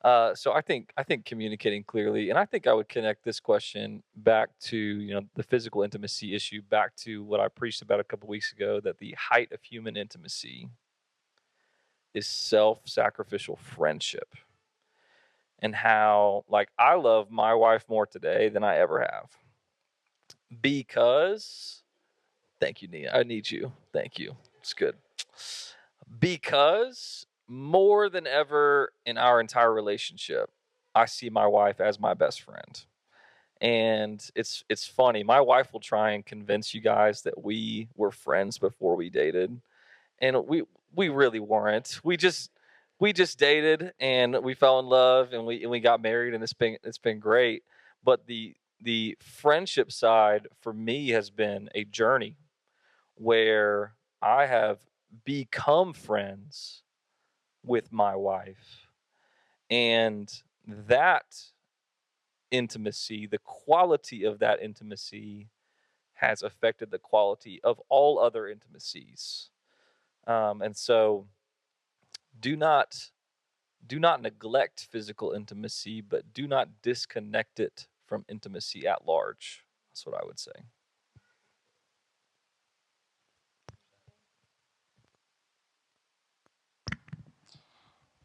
[SPEAKER 4] So I think communicating clearly, and I think I would connect this question back to the physical intimacy issue, back to what I preached about a couple weeks ago, that the height of human intimacy is self-sacrificial friendship, and how like I love my wife more today than I ever have, because thank you, Nia. I need you. Thank you. It's good. Because more than ever in our entire relationship, I see my wife as my best friend. And it's funny. My wife will try and convince you guys that we were friends before we dated. And we really weren't. We just dated and we fell in love and we got married, and it's been great. But the friendship side for me has been a journey where I have become friends with my wife. And that intimacy, the quality of that intimacy, has affected the quality of all other intimacies. And so do not neglect physical intimacy, but do not disconnect it from intimacy at large. That's what I would say.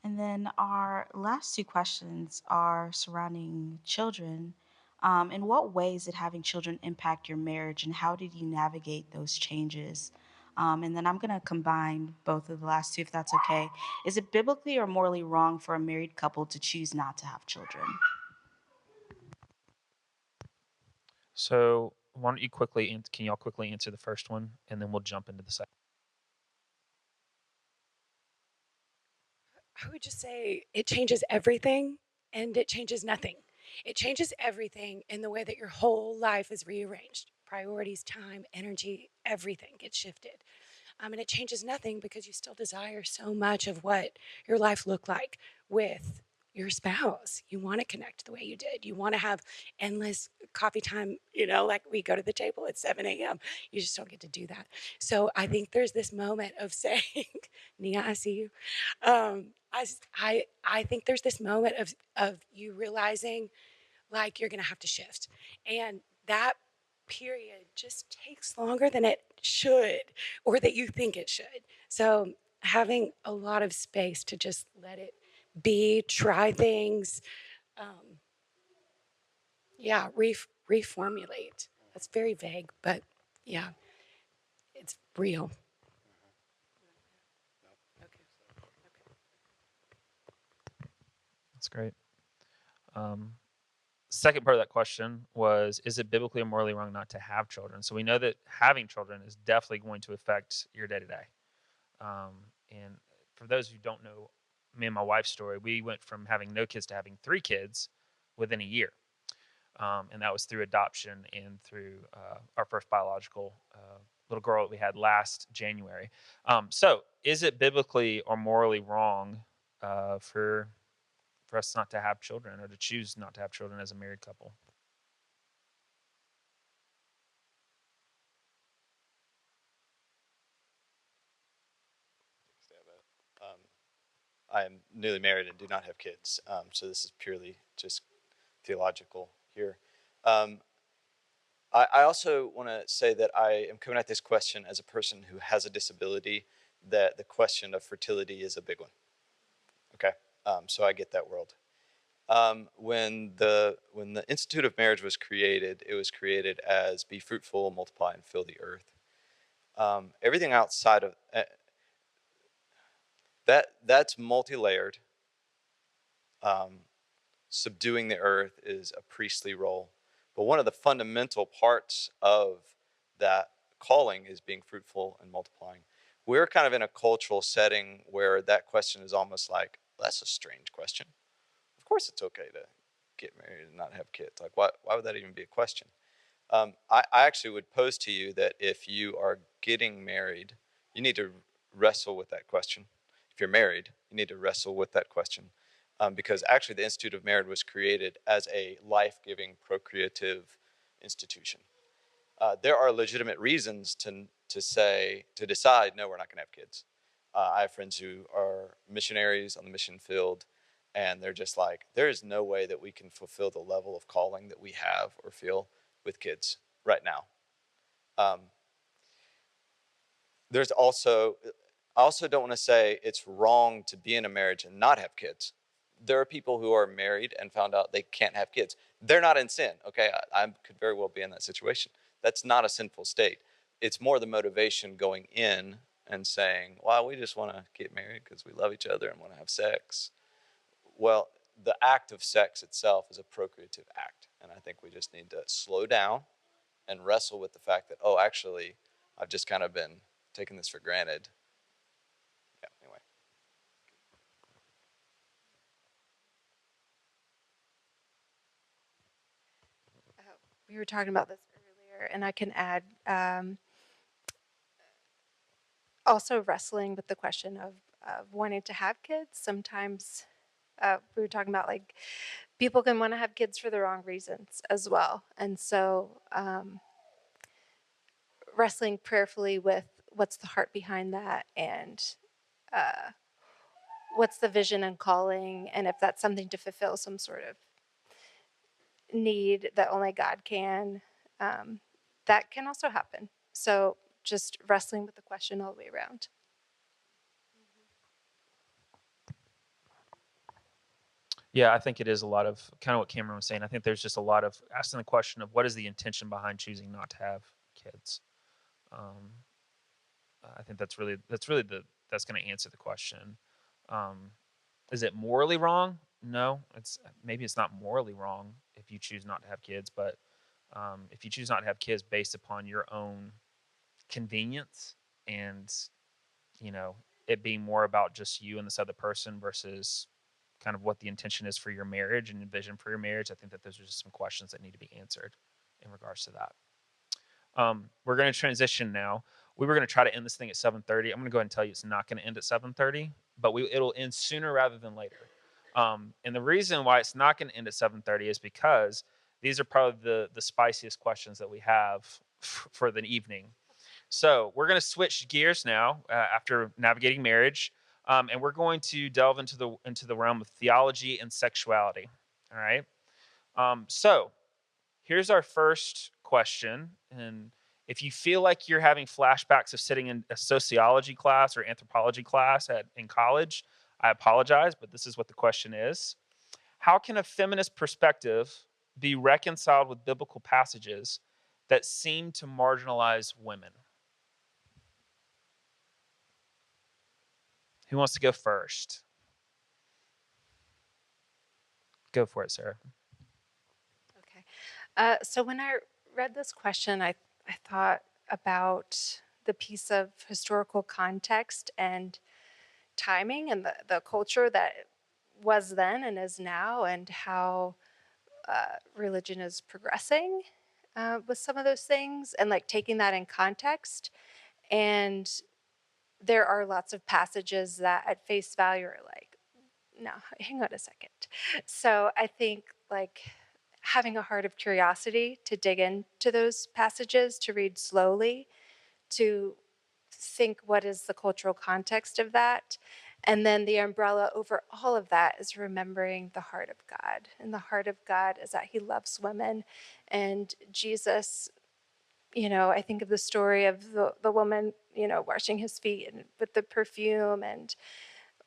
[SPEAKER 2] And then our last two questions are surrounding children. In what ways did having children impact your marriage, and how did you navigate those changes? And then I'm going to combine both of the last two, if that's okay. Is it biblically or morally wrong for a married couple to choose not to have children?
[SPEAKER 1] So, why don't you can y'all quickly answer the first one, and then we'll jump into the second?
[SPEAKER 7] I would just say it changes everything and it changes nothing. It changes everything in the way that your whole life is rearranged. Priorities, time, energy, everything gets shifted. And it changes nothing because you still desire so much of what your life looked like with your spouse. You want to connect the way you did. You want to have endless coffee time, like we go to the table at 7 a.m. You just don't get to do that. So I think there's this moment of saying, Nia, I see you. I think there's this moment of you realizing like you're going to have to shift. And that period just takes longer than it should or that you think it should. So having a lot of space to just let it be, try things, reformulate. That's very vague, but yeah, it's real.
[SPEAKER 1] That's great. Second part of that question was, is it biblically or morally wrong not to have children? So we know that having children is definitely going to affect your day to day. And for those who don't know me and my wife's story, we went from having no kids to having 3 kids within a year. And that was through adoption and through our first biological little girl that we had last January. So is it biblically or morally wrong for us not to have children, or to choose not to have children as a married couple?
[SPEAKER 3] I am newly married and do not have kids, so this is purely just theological here. I also want to say that I am coming at this question as a person who has a disability, that the question of fertility is a big one. Okay, so I get that world. When the Institute of Marriage was created, it was created as be fruitful, multiply, and fill the earth. Everything outside of that's multi-layered. Subduing the earth is a priestly role. But one of the fundamental parts of that calling is being fruitful and multiplying. We're kind of in a cultural setting where that question is almost like, that's a strange question. Of course it's okay to get married and not have kids. Like, why would that even be a question? I actually would pose to you that if you are getting married, you need to wrestle with that question. If you're married, you need to wrestle with that question. Because actually the Institute of Marriage was created as a life-giving, procreative institution. There are legitimate reasons to decide, no, we're not going to have kids. I have friends who are missionaries on the mission field, and they're just like, there is no way that we can fulfill the level of calling that we have or feel with kids right now. There's also, I also don't want to say it's wrong to be in a marriage and not have kids. There are people who are married and found out they can't have kids. They're not in sin, okay? I could very well be in that situation. That's not a sinful state. It's more the motivation going in and saying, well, we just want to get married because we love each other and want to have sex. Well, the act of sex itself is a procreative act. And I think we just need to slow down and wrestle with the fact that, oh, actually, I've just kind of been taking this for granted. Yeah, anyway.
[SPEAKER 5] We were talking about this earlier, and I can add also wrestling with the question of wanting to have kids. Sometimes we were talking about like people can want to have kids for the wrong reasons as well. And so wrestling prayerfully with what's the heart behind that, and what's the vision and calling, and if that's something to fulfill some sort of need that only God can, that can also happen. So just wrestling with the question all the way around.
[SPEAKER 1] Yeah, I think it is a lot of kind of what Cameron was saying. I think there's just a lot of asking the question of what is the intention behind choosing not to have kids. I think that's really that's going to answer the question. Is it morally wrong? No, maybe it's not morally wrong if you choose not to have kids, but if you choose not to have kids based upon your own convenience and it being more about just you and this other person versus kind of what the intention is for your marriage and vision for your marriage, I think that those are just some questions that need to be answered in regards to that. We're going to transition now. We were going to try to end this thing at 7:30. I'm going to go ahead and tell you it's not going to end at 7:30, but it'll end sooner rather than later. And the reason why it's not going to end at 7:30 is because these are probably the spiciest questions that we have for the evening. So we're going to switch gears now after navigating marriage, and we're going to delve into the realm of theology and sexuality. All right. So here's our first question, and if you feel like you're having flashbacks of sitting in a sociology class or anthropology class in college, I apologize, but this is what the question is. How can a feminist perspective be reconciled with biblical passages that seem to marginalize women? Who wants to go first? Go for it, Sarah.
[SPEAKER 5] Okay. So when I read this question, I thought about the piece of historical context and timing and the culture that was then and is now, and how religion is progressing with some of those things, and like taking that in context. And there are lots of passages that at face value are like, no, hang on a second. So I think like having a heart of curiosity to dig into those passages, to read slowly, to think what is the cultural context of that. And then the umbrella over all of that is remembering the heart of God. And the heart of God is that he loves women. And Jesus I think of the story of the woman, washing his feet and with the perfume, and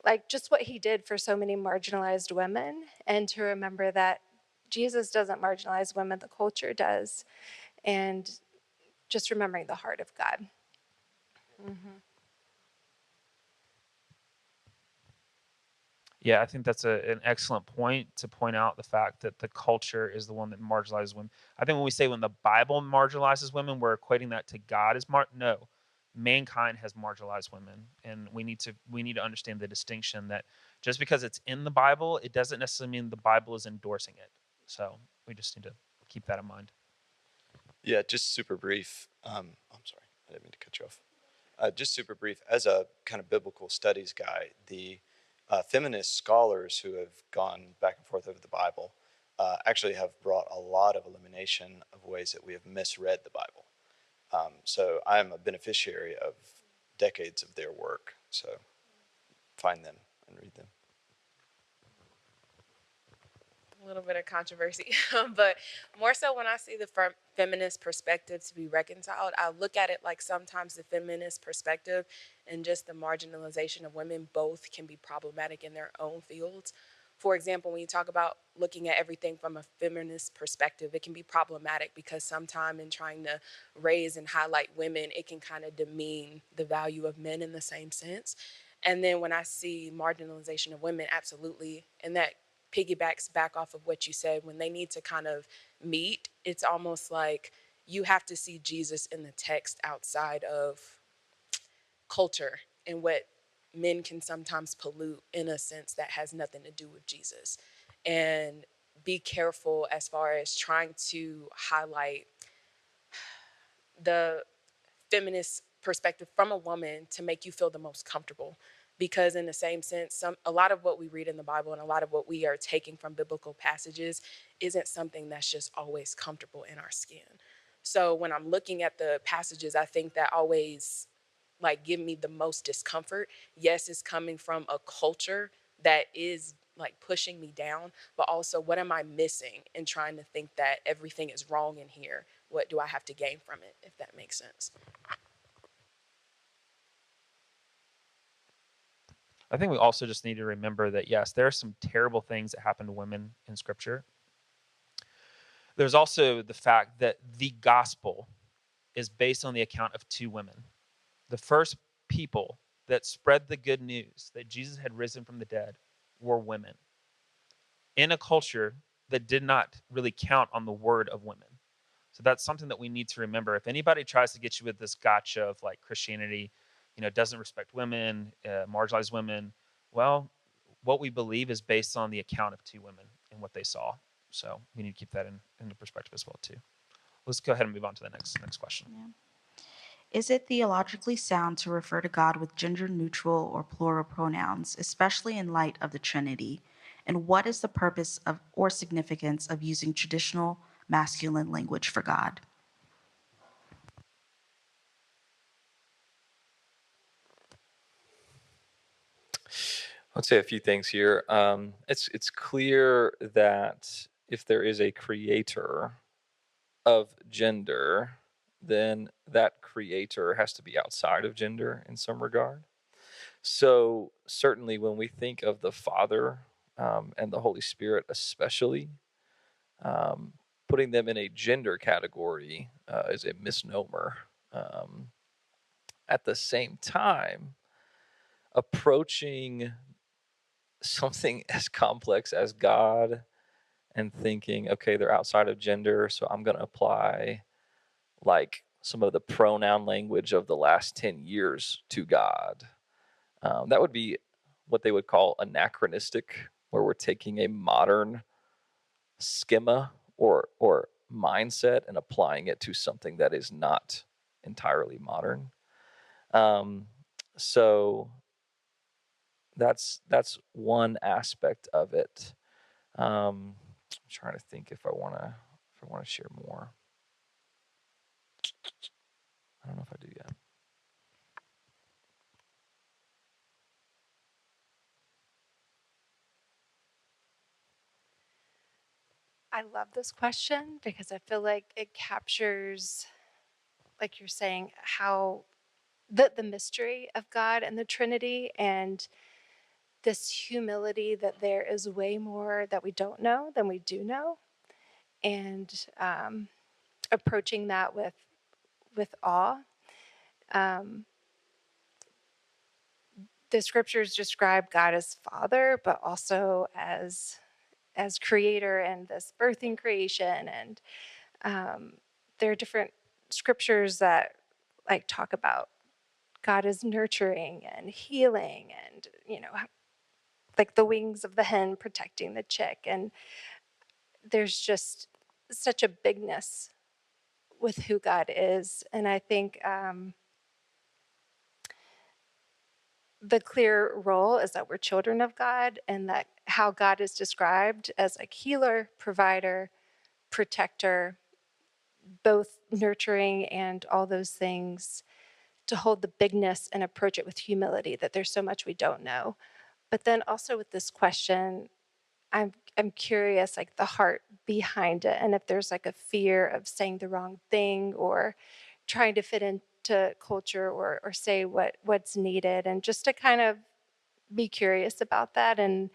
[SPEAKER 5] like just what he did for so many marginalized women, and to remember that Jesus doesn't marginalize women, the culture does, and just remembering the heart of God.
[SPEAKER 1] Yeah, I think that's an excellent point to point out the fact that the culture is the one that marginalizes women. I think when we say when the Bible marginalizes women, we're equating that to God as no. Mankind has marginalized women, and we need to understand the distinction that just because it's in the Bible, it doesn't necessarily mean the Bible is endorsing it. So we just need to keep that in mind.
[SPEAKER 3] Yeah, just super brief. I'm sorry, I didn't mean to cut you off. Just super brief. As a kind of biblical studies guy, the feminist scholars who have gone back and forth over the Bible actually have brought a lot of illumination of ways that we have misread the Bible. So I'm a beneficiary of decades of their work. So find them and read them.
[SPEAKER 8] A little bit of controversy, but more so when I see the feminist perspective to be reconciled, I look at it like sometimes the feminist perspective and just the marginalization of women both can be problematic in their own fields. For example, when you talk about looking at everything from a feminist perspective, it can be problematic because sometimes in trying to raise and highlight women, it can kind of demean the value of men in the same sense. And then when I see marginalization of women, absolutely, and that piggybacks back off of what you said, when they need to kind of meet, it's almost like you have to see Jesus in the text outside of culture and what men can sometimes pollute in a sense that has nothing to do with Jesus. And be careful as far as trying to highlight the feminist perspective from a woman to make you feel the most comfortable, because in the same sense, a lot of what we read in the Bible and a lot of what we are taking from biblical passages isn't something that's just always comfortable in our skin. So when I'm looking at the passages, I think that always like give me the most discomfort. Yes, it's coming from a culture that is like pushing me down, but also what am I missing in trying to think that everything is wrong in here? What do I have to gain from it, if that makes sense?
[SPEAKER 1] I think we also just need to remember that, yes, there are some terrible things that happen to women in Scripture. There's also the fact that the gospel is based on the account of two women. The first people that spread the good news that Jesus had risen from the dead were women in a culture that did not really count on the word of women. So that's something that we need to remember. If anybody tries to get you with this gotcha of like Christianity, doesn't respect women, marginalize women, well, what we believe is based on the account of two women and what they saw. So we need to keep that in the perspective as well too. Let's go ahead and move on to the next question.
[SPEAKER 2] Yeah. Is it theologically sound to refer to God with gender neutral or plural pronouns, especially in light of the Trinity? And what is the purpose of or significance of using traditional masculine language for God?
[SPEAKER 4] I'd say a few things here. It's clear that if there is a creator of gender, then that creator has to be outside of gender in some regard. So certainly, when we think of the Father and the Holy Spirit, especially, um, putting them in a gender category is a misnomer. At the same time, approaching something as complex as God and thinking, okay, they're outside of gender, so I'm going to apply like some of the pronoun language of the last 10 years to God. That would be what they would call anachronistic, where we're taking a modern schema or mindset and applying it to something that is not entirely modern. So that's one aspect of it. I'm trying to think if I want to share more. I don't know if I do yet.
[SPEAKER 5] I love this question because I feel like it captures like you're saying, how the mystery of God and the Trinity, and this humility that there is way more that we don't know than we do know, and approaching that with awe. Um, the scriptures describe God as Father, but also as creator and this birthing creation. And there are different scriptures that like talk about God as nurturing and healing, and like the wings of the hen protecting the chick. And there's just such a bigness with who God is. And I think the clear role is that we're children of God, and that how God is described as like healer, provider, protector, both nurturing and all those things, to hold the bigness and approach it with humility, that there's so much we don't know. But then also with this question, I'm curious, like the heart behind it, and if there's like a fear of saying the wrong thing or trying to fit into culture, or say what's needed, and just to kind of be curious about that, and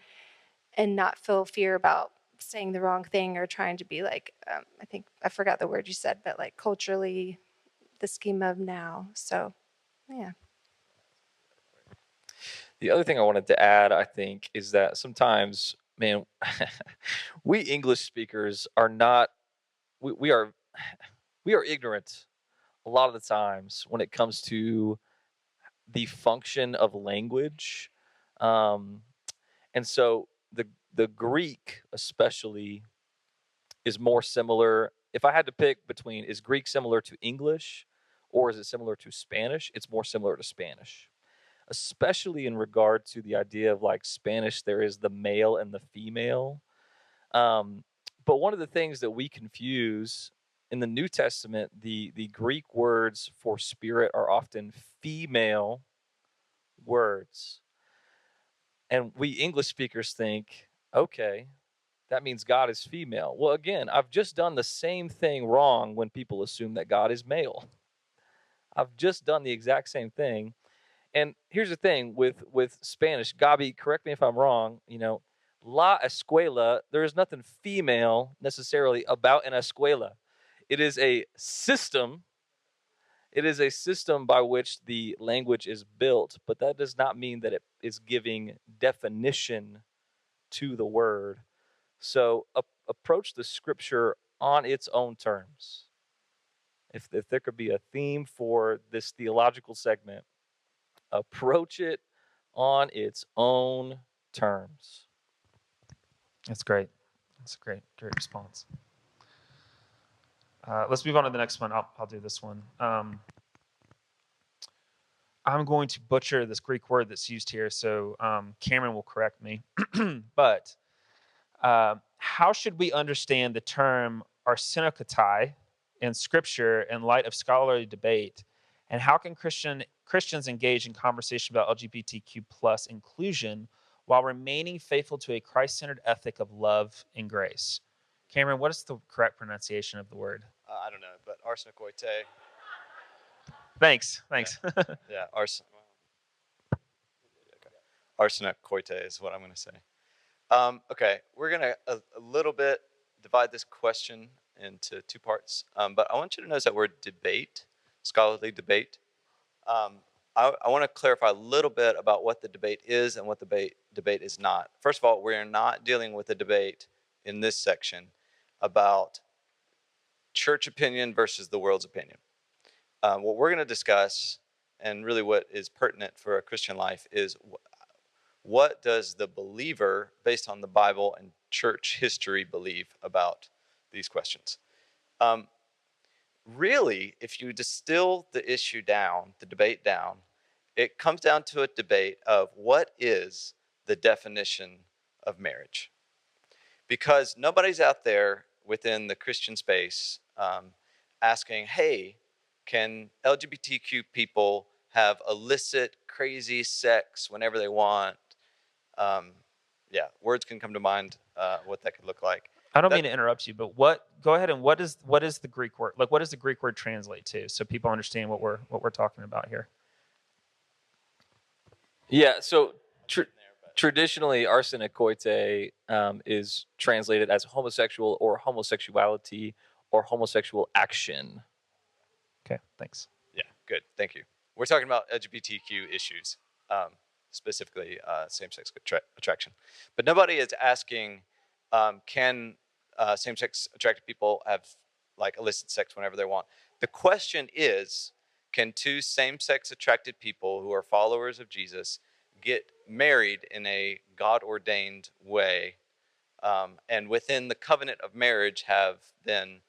[SPEAKER 5] not feel fear about saying the wrong thing or trying to be like, I think I forgot the word you said, but like culturally the scheme of now. So yeah.
[SPEAKER 4] The other thing I wanted to add, I think, is that sometimes, man, we English speakers are not, we are ignorant a lot of the times when it comes to the function of language. And so the Greek especially is more similar. If I had to pick between, is Greek similar to English or is it similar to Spanish? It's more similar to Spanish, especially in regard to the idea of like Spanish, there is the male and the female. But one of the things that we confuse in the New Testament, the Greek words for spirit are often female words. And we English speakers think, okay, that means God is female. Well, again, I've just done the same thing wrong when people assume that God is male. I've just done the exact same thing. And here's the thing with Spanish, Gabi, correct me if I'm wrong, la escuela, there is nothing female necessarily about an escuela. It is a system. It is a system by which the language is built, but that does not mean that it is giving definition to the word. So approach the scripture on its own terms. If there could be a theme for this theological segment, approach it on its own terms.
[SPEAKER 1] That's great. That's a great response. Let's move on to the next one. I'll do this one. I'm going to butcher this Greek word that's used here, so Cameron will correct me. But how should we understand the term arsenokotai in Scripture in light of scholarly debate? And how can Christians engage in conversation about LGBTQ plus inclusion while remaining faithful to a Christ-centered ethic of love and grace? Cameron, what is the correct pronunciation of the word?
[SPEAKER 3] I don't know, but arsenokoitai.
[SPEAKER 1] Thanks.
[SPEAKER 3] Yeah, arsenokoitai is what I'm going to say. Okay, we're going to a little bit divide this question into two parts. But I want you to notice that word debate, scholarly debate. I want to clarify a little bit about what the debate is and what the debate is not. First of all, we're not dealing with a debate in this section about church opinion versus the world's opinion. What we're going to discuss, and really what is pertinent for a Christian life, is what does the believer, based on the Bible and church history, believe about these questions. Really, if you distill the issue down, the debate down, it comes down to a debate of what is the definition of marriage. Because nobody's out there within the Christian space asking, hey, can LGBTQ people have illicit, crazy sex whenever they want? Words can come to mind what that could look like.
[SPEAKER 1] I don't
[SPEAKER 3] That-
[SPEAKER 1] mean to interrupt you, but go ahead and what is the Greek word? Like, what does the Greek word translate to, so people understand what we're talking about here?
[SPEAKER 4] Yeah, so traditionally, arsenokoitai is translated as homosexual or homosexuality or homosexual action.
[SPEAKER 1] Okay, thanks.
[SPEAKER 3] Yeah, good. Thank you. We're talking about LGBTQ issues, specifically same-sex attraction. But nobody is asking, can same-sex attracted people have like illicit sex whenever they want? The question is, can two same-sex attracted people who are followers of Jesus get married in a God-ordained way, and within the covenant of marriage have then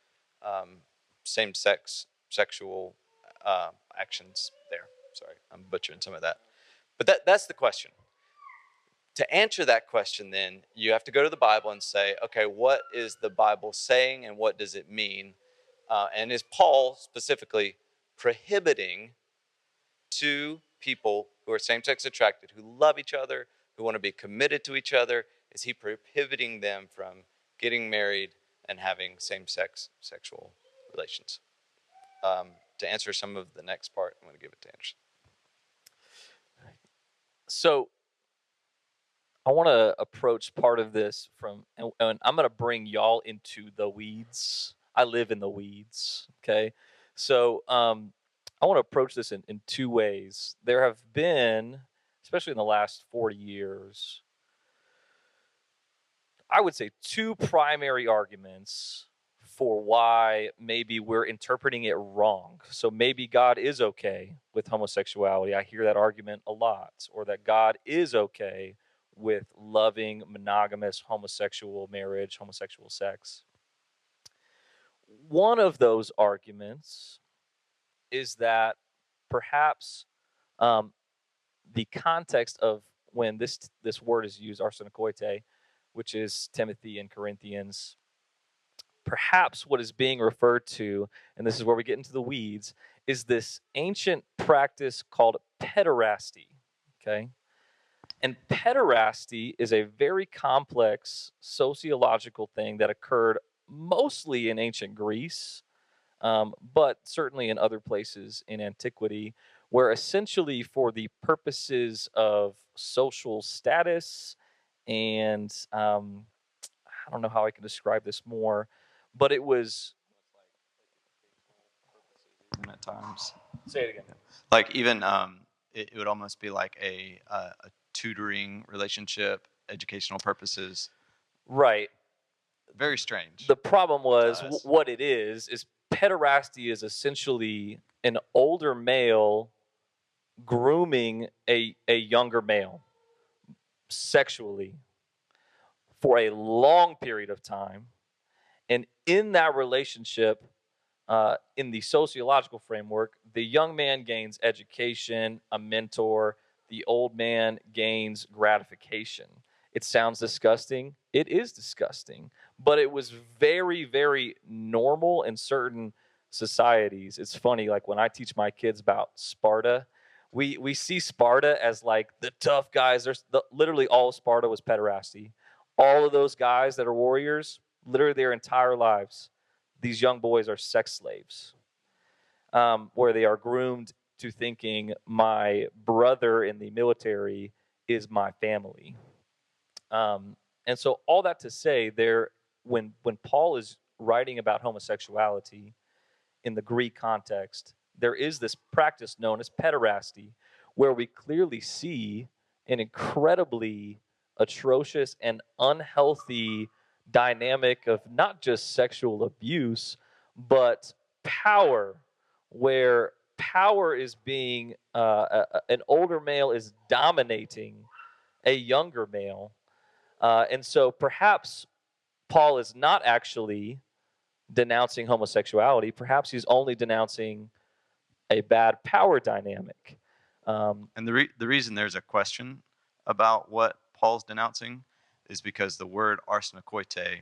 [SPEAKER 3] same-sex sexual actions there? Sorry, I'm butchering some of that. But that's the question. To answer that question, then, you have to go to the Bible and say, okay, what is the Bible saying and what does it mean? And is Paul specifically prohibiting two people who are same-sex attracted, who love each other, who want to be committed to each other, is he prohibiting them from getting married and having same-sex sexual relations? To answer some of the next part, I'm going to give it to Anderson.
[SPEAKER 4] So I want to approach part of this from, and I'm going to bring y'all into the weeds. I live in the weeds, okay? So I want to approach this in two ways. There have been, especially in the last 40 years, I would say two primary arguments for why maybe we're interpreting it wrong. So maybe God is okay with homosexuality. I hear that argument a lot. Or that God is okay with loving monogamous homosexual marriage, homosexual sex. One of those arguments is that perhaps the context of when this word is used, arsenokoitai, which is Timothy and Corinthians, perhaps what is being referred to, and this is where we get into the weeds, is this ancient practice called pederasty, okay? And pederasty is a very complex sociological thing that occurred mostly in ancient Greece, but certainly in other places in antiquity, where essentially for the purposes of social status and I don't know how I can describe this more, but it was
[SPEAKER 3] At times,
[SPEAKER 4] say it again.
[SPEAKER 3] like even it would almost be like a tutoring relationship, educational purposes.
[SPEAKER 4] Right.
[SPEAKER 3] Very strange.
[SPEAKER 4] The problem was
[SPEAKER 3] Does.
[SPEAKER 4] what it is pederasty is essentially an older male grooming a younger male sexually for a long period of time. And in that relationship, in the sociological framework, the young man gains education, a mentor, the old man gains gratification. It sounds disgusting. It is disgusting. But it was very, very normal in certain societies. It's funny, like when I teach my kids about Sparta, we see Sparta as like the tough guys. Literally all of Sparta was pederasty. All of those guys that are warriors, literally their entire lives, these young boys are sex slaves, where they are groomed to thinking my brother in the military is my family. And so all that to say, when Paul is writing about homosexuality in the Greek context, there is this practice known as pederasty, where we clearly see an incredibly atrocious and unhealthy dynamic of not just sexual abuse, but power, where power is being, an older male is dominating a younger male. And so perhaps Paul is not actually denouncing homosexuality. Perhaps he's only denouncing a bad power dynamic.
[SPEAKER 3] And the reason there's a question about what Paul's denouncing is because the word arsenokoitai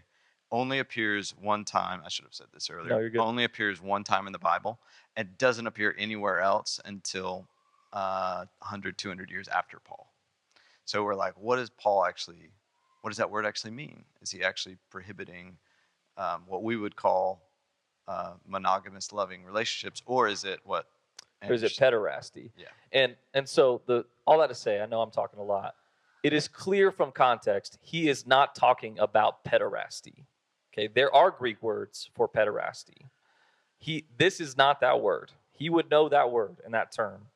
[SPEAKER 3] only appears one time. I should have said this earlier.
[SPEAKER 4] No, you're good.
[SPEAKER 3] Only appears one time in the Bible and doesn't appear anywhere else until 100, 200 years after Paul. So we're like, what does that word actually mean? Is he actually prohibiting what we would call monogamous loving relationships, or is it what?
[SPEAKER 4] Or is it pederasty?
[SPEAKER 3] Yeah.
[SPEAKER 4] And so all that to say, I know I'm talking a lot. It is clear from context he is not talking about pederasty. Okay, there are Greek words for pederasty. This is not that word. He would know that word and that term.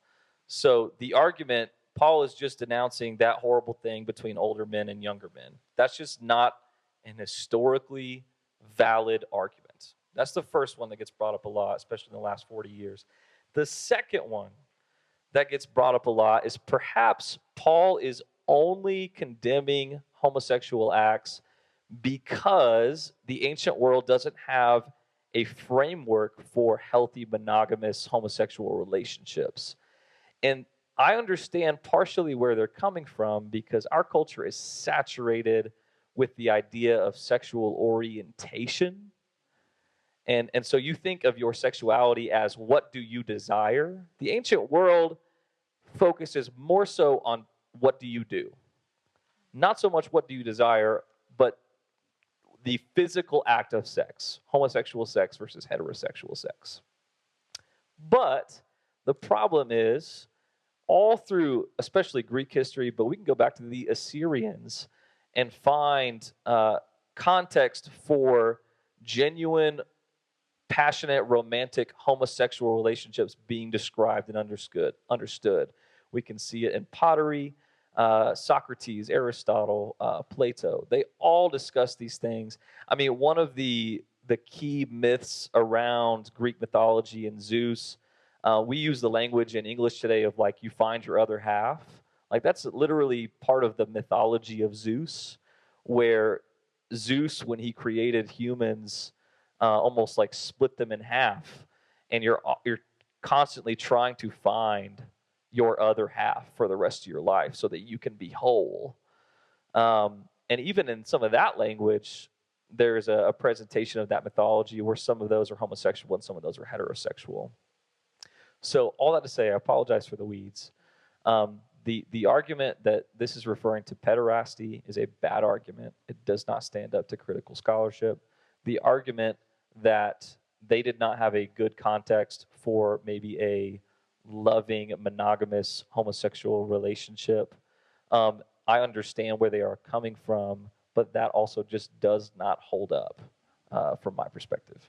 [SPEAKER 4] So the argument, Paul is just denouncing that horrible thing between older men and younger men. That's just not an historically valid argument. That's the first one that gets brought up a lot, especially in the last 40 years. The second one that gets brought up a lot is perhaps Paul is only condemning homosexual acts because the ancient world doesn't have a framework for healthy monogamous homosexual relationships. And I understand partially where they're coming from because our culture is saturated with the idea of sexual orientation. And so you think of your sexuality as what do you desire? The ancient world focuses more so on what do you do? Not so much what do you desire, but the physical act of sex, homosexual sex versus heterosexual sex. But the problem is, all through, especially Greek history, but we can go back to the Assyrians and find context for genuine, passionate, romantic, homosexual relationships being described and understood. We can see it in pottery, Socrates, Aristotle, Plato. They all discuss these things. I mean, one of the key myths around Greek mythology and Zeus, we use the language in English today of like, you find your other half. Like that's literally part of the mythology of Zeus, where Zeus, when he created humans, almost like split them in half, and you're constantly trying to find your other half for the rest of your life so that you can be whole. And even in some of that language, there's a presentation of that mythology where some of those are homosexual and some of those are heterosexual. So all that to say, I apologize for the weeds. The argument that this is referring to pederasty is a bad argument. It does not stand up to critical scholarship. The argument that they did not have a good context for maybe a loving, monogamous, homosexual relationship, I understand where they are coming from, but that also just does not hold up from my perspective.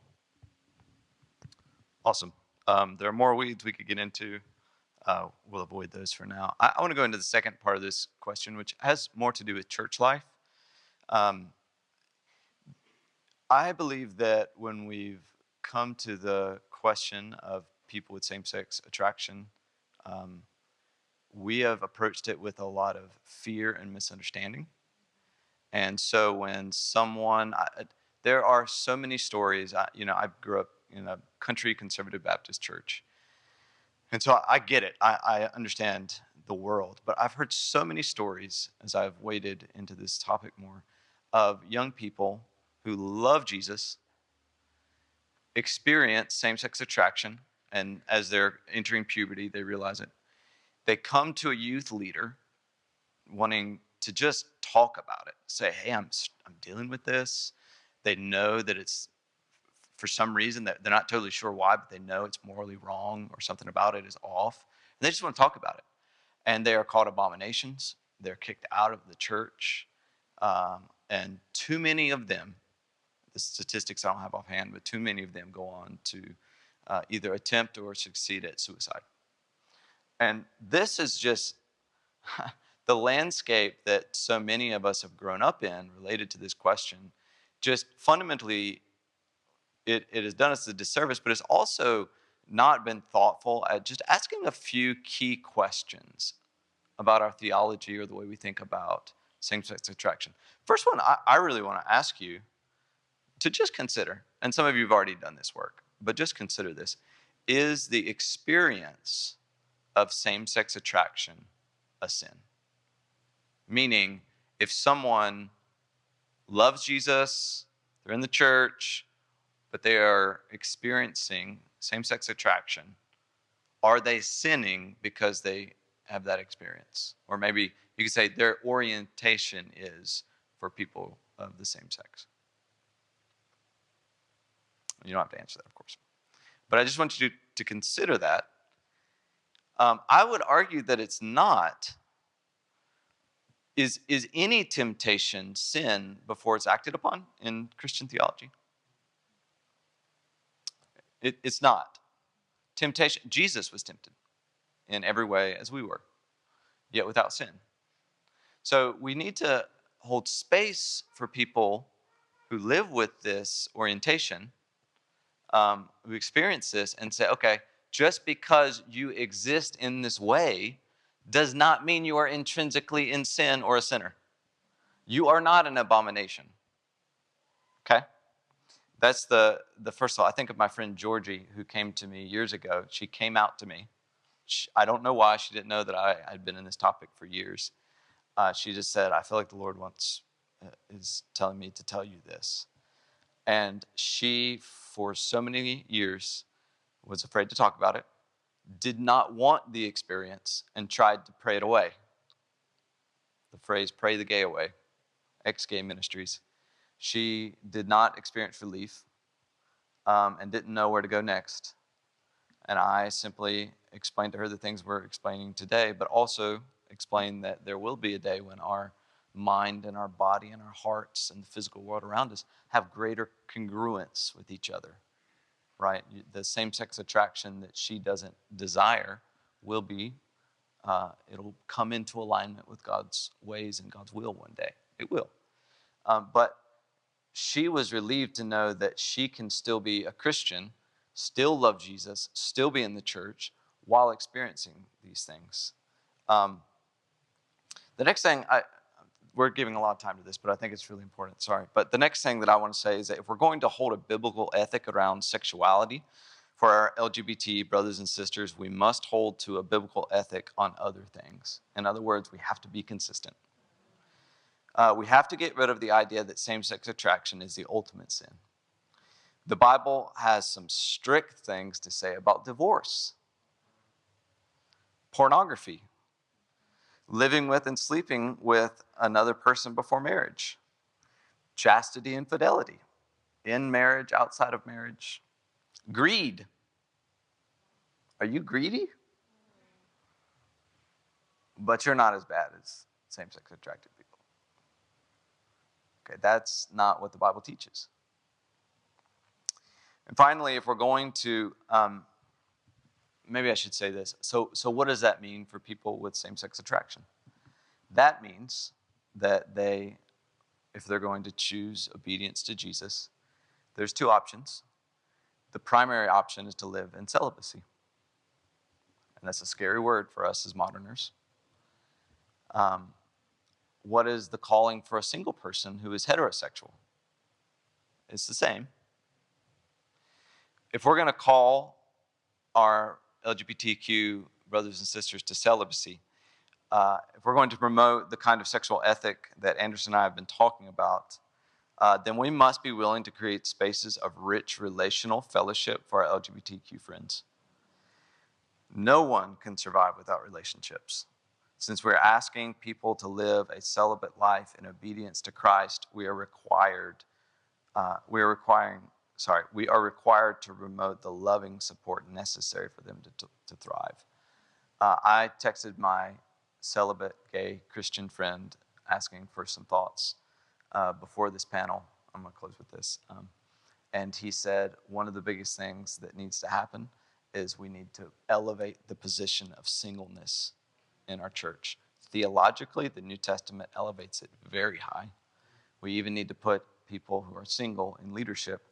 [SPEAKER 3] Awesome. There are more weeds we could get into. We'll avoid those for now. I want to go into the second part of this question, which has more to do with church life. I believe that when we've come to the question of people with same-sex attraction, we have approached it with a lot of fear and misunderstanding. And so when there are so many stories. I grew up in a country conservative Baptist church. And so I get it. I understand the world. But I've heard so many stories as I've waded into this topic more of young people who love Jesus, experience same-sex attraction, and as they're entering puberty, they realize it. They come to a youth leader wanting to just talk about it, say, hey, I'm dealing with this. They know that it's, for some reason, that they're not totally sure why, but they know it's morally wrong or something about it is off. And they just want to talk about it. And they are called abominations. They're kicked out of the church. And too many of them, the statistics I don't have offhand, but too many of them go on to either attempt or succeed at suicide. And this is just the landscape that so many of us have grown up in related to this question. Just fundamentally, it has done us a disservice, but it's also not been thoughtful at just asking a few key questions about our theology or the way we think about same-sex attraction. First one, I really want to ask you to just consider, and some of you have already done this work, but just consider this. Is the experience of same-sex attraction a sin? Meaning, if someone loves Jesus, they're in the church, but they are experiencing same-sex attraction, are they sinning because they have that experience? Or maybe you could say their orientation is for people of the same sex. You don't have to answer that, of course. But I just want you to consider that. I would argue that it's not. Is any temptation sin before it's acted upon in Christian theology? It's not. Temptation, Jesus was tempted in every way as we were, yet without sin. So we need to hold space for people who live with this orientation, who experience this, and say, okay, just because you exist in this way does not mean you are intrinsically in sin or a sinner. You are not an abomination. Okay? That's the first thought. I think of my friend Georgie, who came to me years ago. She came out to me. I don't know why. She didn't know that I had been in this topic for years. She just said, I feel like the Lord is telling me to tell you this. And she, for so many years, was afraid to talk about it, did not want the experience, and tried to pray it away. The phrase, pray the gay away, ex-gay ministries. She did not experience relief and didn't know where to go next. And I simply explained to her the things we're explaining today, but also explained that there will be a day when our mind and our body and our hearts and the physical world around us have greater congruence with each other, right? The same-sex attraction that she doesn't desire will be, it'll come into alignment with God's ways and God's will one day. It will. But she was relieved to know that she can still be a Christian, still love Jesus, still be in the church while experiencing these things. The next thing, we're giving a lot of time to this, but I think it's really important, sorry. But the next thing that I want to say is that if we're going to hold a biblical ethic around sexuality for our LGBT brothers and sisters, we must hold to a biblical ethic on other things. In other words, we have to be consistent. We have to get rid of the idea that same-sex attraction is the ultimate sin. The Bible has some strict things to say about divorce, pornography, living with and sleeping with another person before marriage, chastity and fidelity, in marriage, outside of marriage, greed. Are you greedy? But you're not as bad as same-sex attracted people. Okay, that's not what the Bible teaches. And finally, if we're going to, maybe I should say this. So what does that mean for people with same-sex attraction? That means that if they're going to choose obedience to Jesus, there's two options. The primary option is to live in celibacy. And that's a scary word for us as moderners. What is the calling for a single person who is heterosexual? It's the same. If we're going to call our LGBTQ brothers and sisters to celibacy, if we're going to promote the kind of sexual ethic that Anderson and I have been talking about, then we must be willing to create spaces of rich relational fellowship for our LGBTQ friends. No one can survive without relationships. Since we're asking people to live a celibate life in obedience to Christ, we are required to promote the loving support necessary for them to thrive. I texted my celibate gay Christian friend asking for some thoughts before this panel. I'm going to close with this. And he said one of the biggest things that needs to happen is we need to elevate the position of singleness in our church. Theologically, the New Testament elevates it very high. We even need to put people who are single in leadership.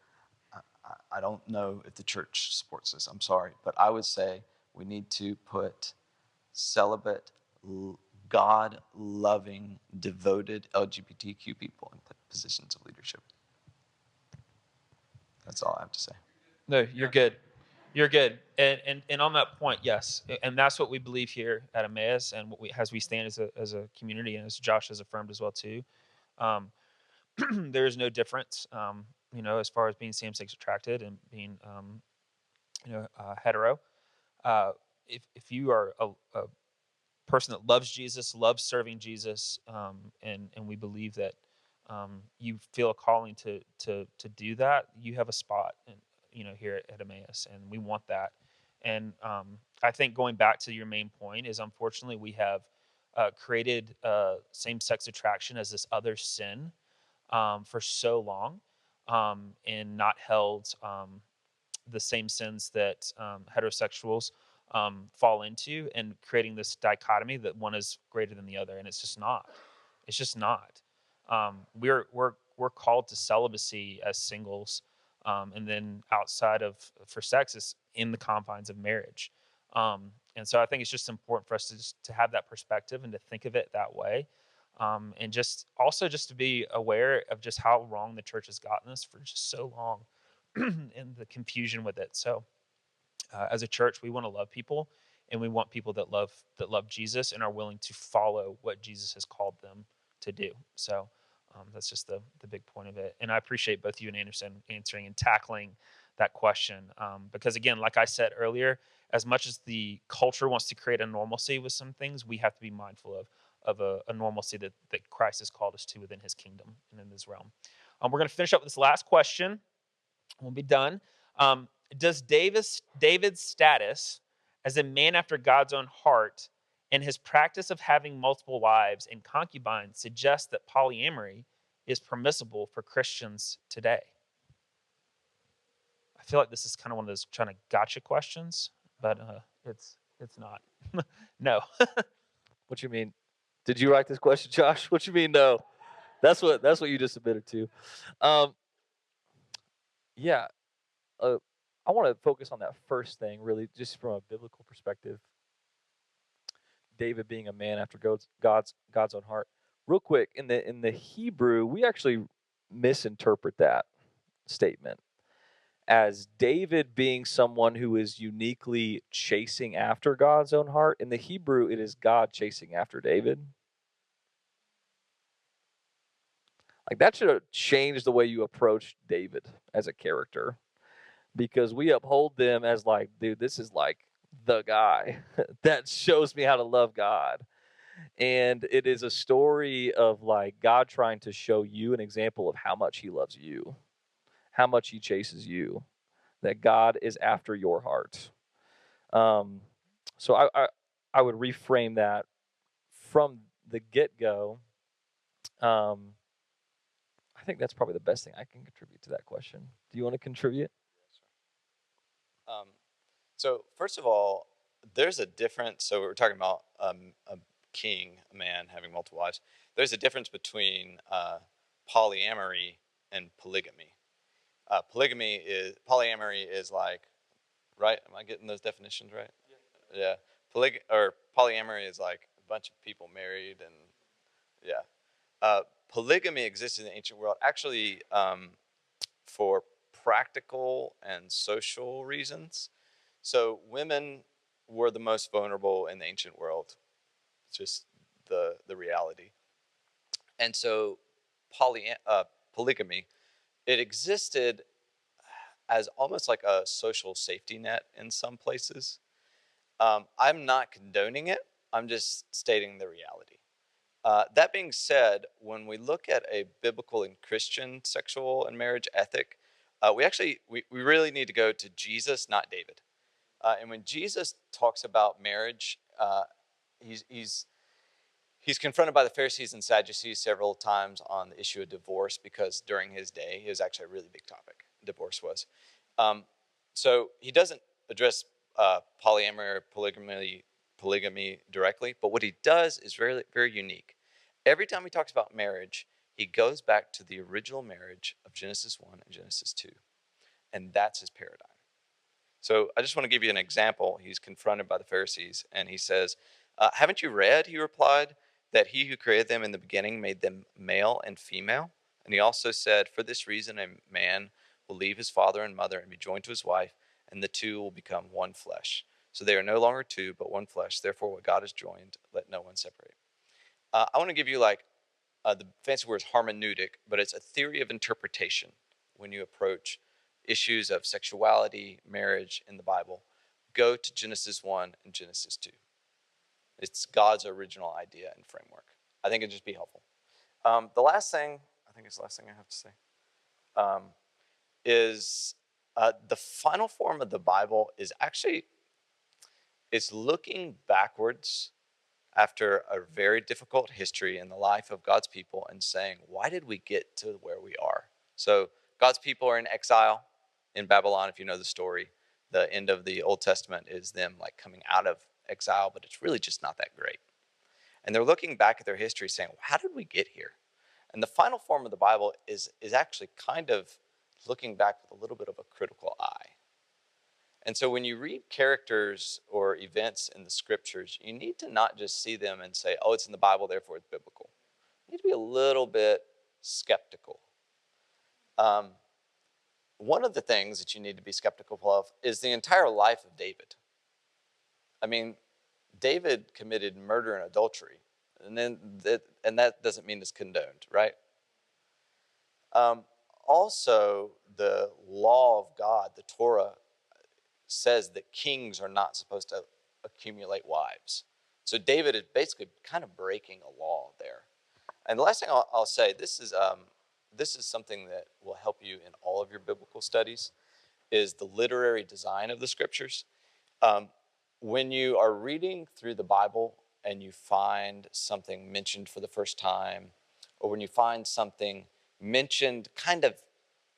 [SPEAKER 3] I don't know if the church supports this, I'm sorry, but I would say we need to put celibate, God-loving, devoted LGBTQ people in positions of leadership. That's all I have to say.
[SPEAKER 1] No, you're good. You're good. And on that point, yes. And that's what we believe here at Emmaus, and as we stand as a community, and as Josh has affirmed as well too. There is no difference, as far as being same-sex attracted and being, hetero. If you are a person that loves Jesus, loves serving Jesus, and we believe that you feel a calling to do that, you have a spot here at Emmaus, and we want that. And I think going back to your main point is, unfortunately, we have created same-sex attraction as this other sin for so long, and not held the same sins that heterosexuals fall into, and creating this dichotomy that one is greater than the other, and it's just not. It's just not. We're called to celibacy as singles, and then outside of for sex is in the confines of marriage. And so I think it's just important for us to have that perspective and to think of it that way, and just to be aware of just how wrong the church has gotten us for just so long, and the confusion with it. So as a church, we want to love people, and we want people that love Jesus and are willing to follow what Jesus has called them to do. So that's just the big point of it. And I appreciate both you and Anderson answering and tackling that question, because again, like I said earlier, as much as the culture wants to create a normalcy with some things, we have to be mindful of a normalcy that Christ has called us to within his kingdom and in his realm. We're going to finish up with this last question. We'll be done. Does David's status as a man after God's own heart and his practice of having multiple wives and concubines suggest that polyamory is permissible for Christians today? I feel like this is kind of one of those trying to gotcha questions, but it's not. No.
[SPEAKER 4] What you mean? Did you write this question, Josh? What you mean no? That's what you just submitted to. Yeah. I want to focus on that first thing, really, just from a biblical perspective. David being a man after God's own heart. Real quick, in the Hebrew, we actually misinterpret that statement as David being someone who is uniquely chasing after God's own heart. In the Hebrew, it is God chasing after David. Like, that should have changed the way you approach David as a character, because we uphold them as like, dude, this is like the guy that shows me how to love God. And it is a story of like God trying to show you an example of how much he loves you, how much he chases you, that God is after your heart. So I would reframe that from the get-go. I think that's probably the best thing I can contribute to that question. Do you want to contribute?
[SPEAKER 3] So first of all, there's a difference. So we're talking about a king, a man having multiple wives. There's a difference between polyamory and polygamy. Polyamory is like, right? Am I getting those definitions right? Yeah. Polyamory is like a bunch of people married, and yeah. Polygamy existed in the ancient world actually for practical and social reasons. So women were the most vulnerable in the ancient world. It's just the reality. And so polygamy, it existed as almost like a social safety net in some places. I'm not condoning it. I'm just stating the reality. That being said, when we look at a biblical and Christian sexual and marriage ethic, we really need to go to Jesus, not David. And when Jesus talks about marriage, he's confronted by the Pharisees and Sadducees several times on the issue of divorce, because during his day, it was actually a really big topic. Divorce was. So he doesn't address polyamory or polygamy directly, but what he does is very, very unique. Every time he talks about marriage, he goes back to the original marriage of Genesis 1 and Genesis 2, and that's his paradigm. So I just want to give you an example. He's confronted by the Pharisees, and he says, haven't you read, he replied, that he who created them in the beginning made them male and female? And he also said, for this reason, a man will leave his father and mother and be joined to his wife, and the two will become one flesh. So they are no longer two, but one flesh. Therefore, what God has joined, let no one separate. I want to give you like the fancy word is hermeneutic, but it's a theory of interpretation when you approach issues of sexuality, marriage in the Bible. Go to Genesis 1 and Genesis 2. It's God's original idea and framework. I think it'd just be helpful. The last thing, I think it's the last thing I have to say, is The final form of the Bible is actually, it's looking backwards after a very difficult history in the life of God's people and saying, why did we get to where we are? So God's people are in exile in Babylon, if you know the story. The end of the Old Testament is them like coming out of exile, but it's really just not that great. And they're looking back at their history saying, well, how did we get here? And the final form of the Bible is actually kind of looking back with a little bit of a critical eye. And so when you read characters or events in the scriptures, you need to not just see them and say, oh, it's in the Bible, therefore it's biblical. You need to be a little bit skeptical. One of the things that you need to be skeptical of is the entire life of David. I mean, David committed murder and adultery, and that doesn't mean it's condoned, right? Also, the law of God, the Torah, says that kings are not supposed to accumulate wives. So David is basically kind of breaking a law there. And the last thing I'll say, this is something that will help you in all of your biblical studies, is the literary design of the scriptures. When you are reading through the Bible and you find something mentioned for the first time, or when you find something mentioned kind of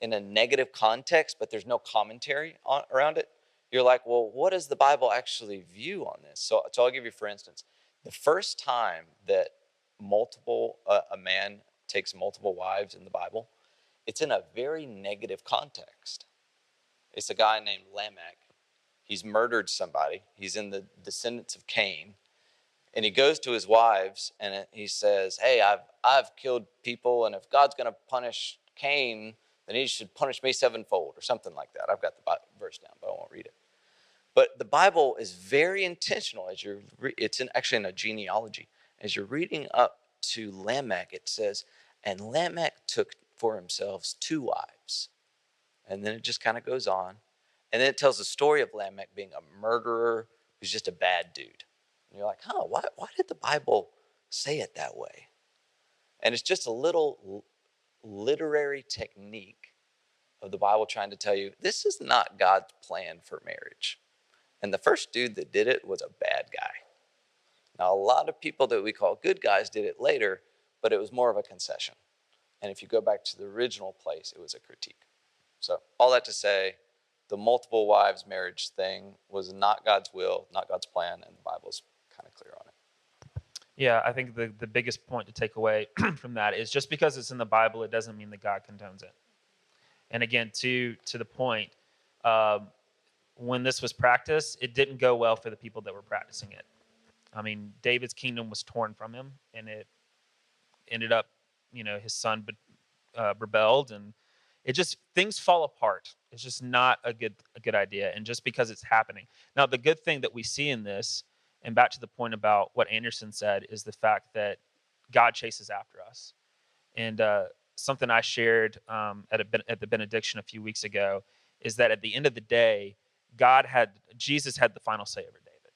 [SPEAKER 3] in a negative context, but there's no commentary around it, you're like, well, what does the Bible actually view on this? So I'll give you, for instance, the first time that a man takes multiple wives in the Bible, it's in a very negative context. It's a guy named Lamech. He's murdered somebody. He's in the descendants of Cain. And he goes to his wives and he says, hey, I've killed people, and if God's going to punish Cain, then he should punish me sevenfold, or something like that. I've got the verse down, but I won't read it. But the Bible is very intentional. It's actually in a genealogy. As you're reading up to Lamech, it says, and Lamech took for himself 2 wives. And then it just kind of goes on. And then it tells the story of Lamech being a murderer who's just a bad dude. And you're like, why did the Bible say it that way? And it's just a little literary technique of the Bible trying to tell you, this is not God's plan for marriage. And the first dude that did it was a bad guy. Now, a lot of people that we call good guys did it later, but it was more of a concession. And if you go back to the original place, it was a critique. So all that to say, the multiple wives marriage thing was not God's will, not God's plan, and the Bible's kind of clear on it.
[SPEAKER 1] Yeah, I think the biggest point to take away from that is just because it's in the Bible, it doesn't mean that God condones it. And again, to the point, when this was practiced, it didn't go well for the people that were practicing it. I mean, David's kingdom was torn from him, and it ended up, his son rebelled, and things fall apart. It's just not a good idea, and just because it's happening. Now, the good thing that we see in this, and back to the point about what Anderson said, is the fact that God chases after us. And something I shared at the benediction a few weeks ago is that at the end of the day, Jesus had the final say over David.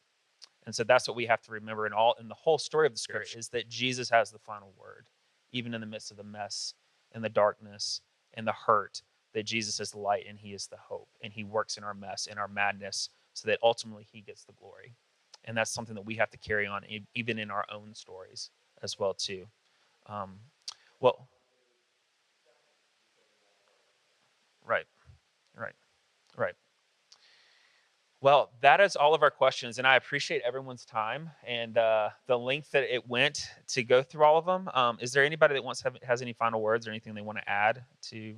[SPEAKER 1] And so that's what we have to remember in the whole story of the scripture, is that Jesus has the final word, even in the midst of the mess and the darkness and the hurt, that Jesus is the light and he is the hope, and he works in our mess, in our madness, so that ultimately he gets the glory. And that's something that we have to carry on even in our own stories as well too. Right. Well, that is all of our questions, and I appreciate everyone's time and the length that it went to go through all of them. Is there anybody that has any final words or anything they want to add to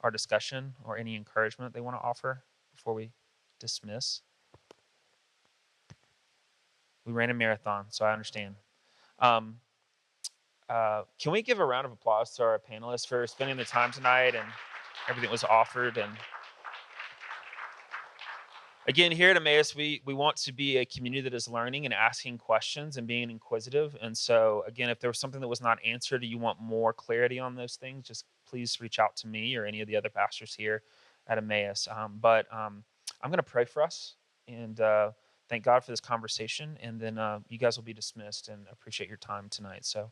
[SPEAKER 1] our discussion, or any encouragement they want to offer before we dismiss? We ran a marathon, so I understand. Can we give a round of applause to our panelists for spending the time tonight and everything that was offered? And again, here at Emmaus, we want to be a community that is learning and asking questions and being inquisitive. And so, again, if there was something that was not answered or you want more clarity on those things, just please reach out to me or any of the other pastors here at Emmaus. But I'm going to pray for us and thank God for this conversation. And then you guys will be dismissed, and appreciate your time tonight. So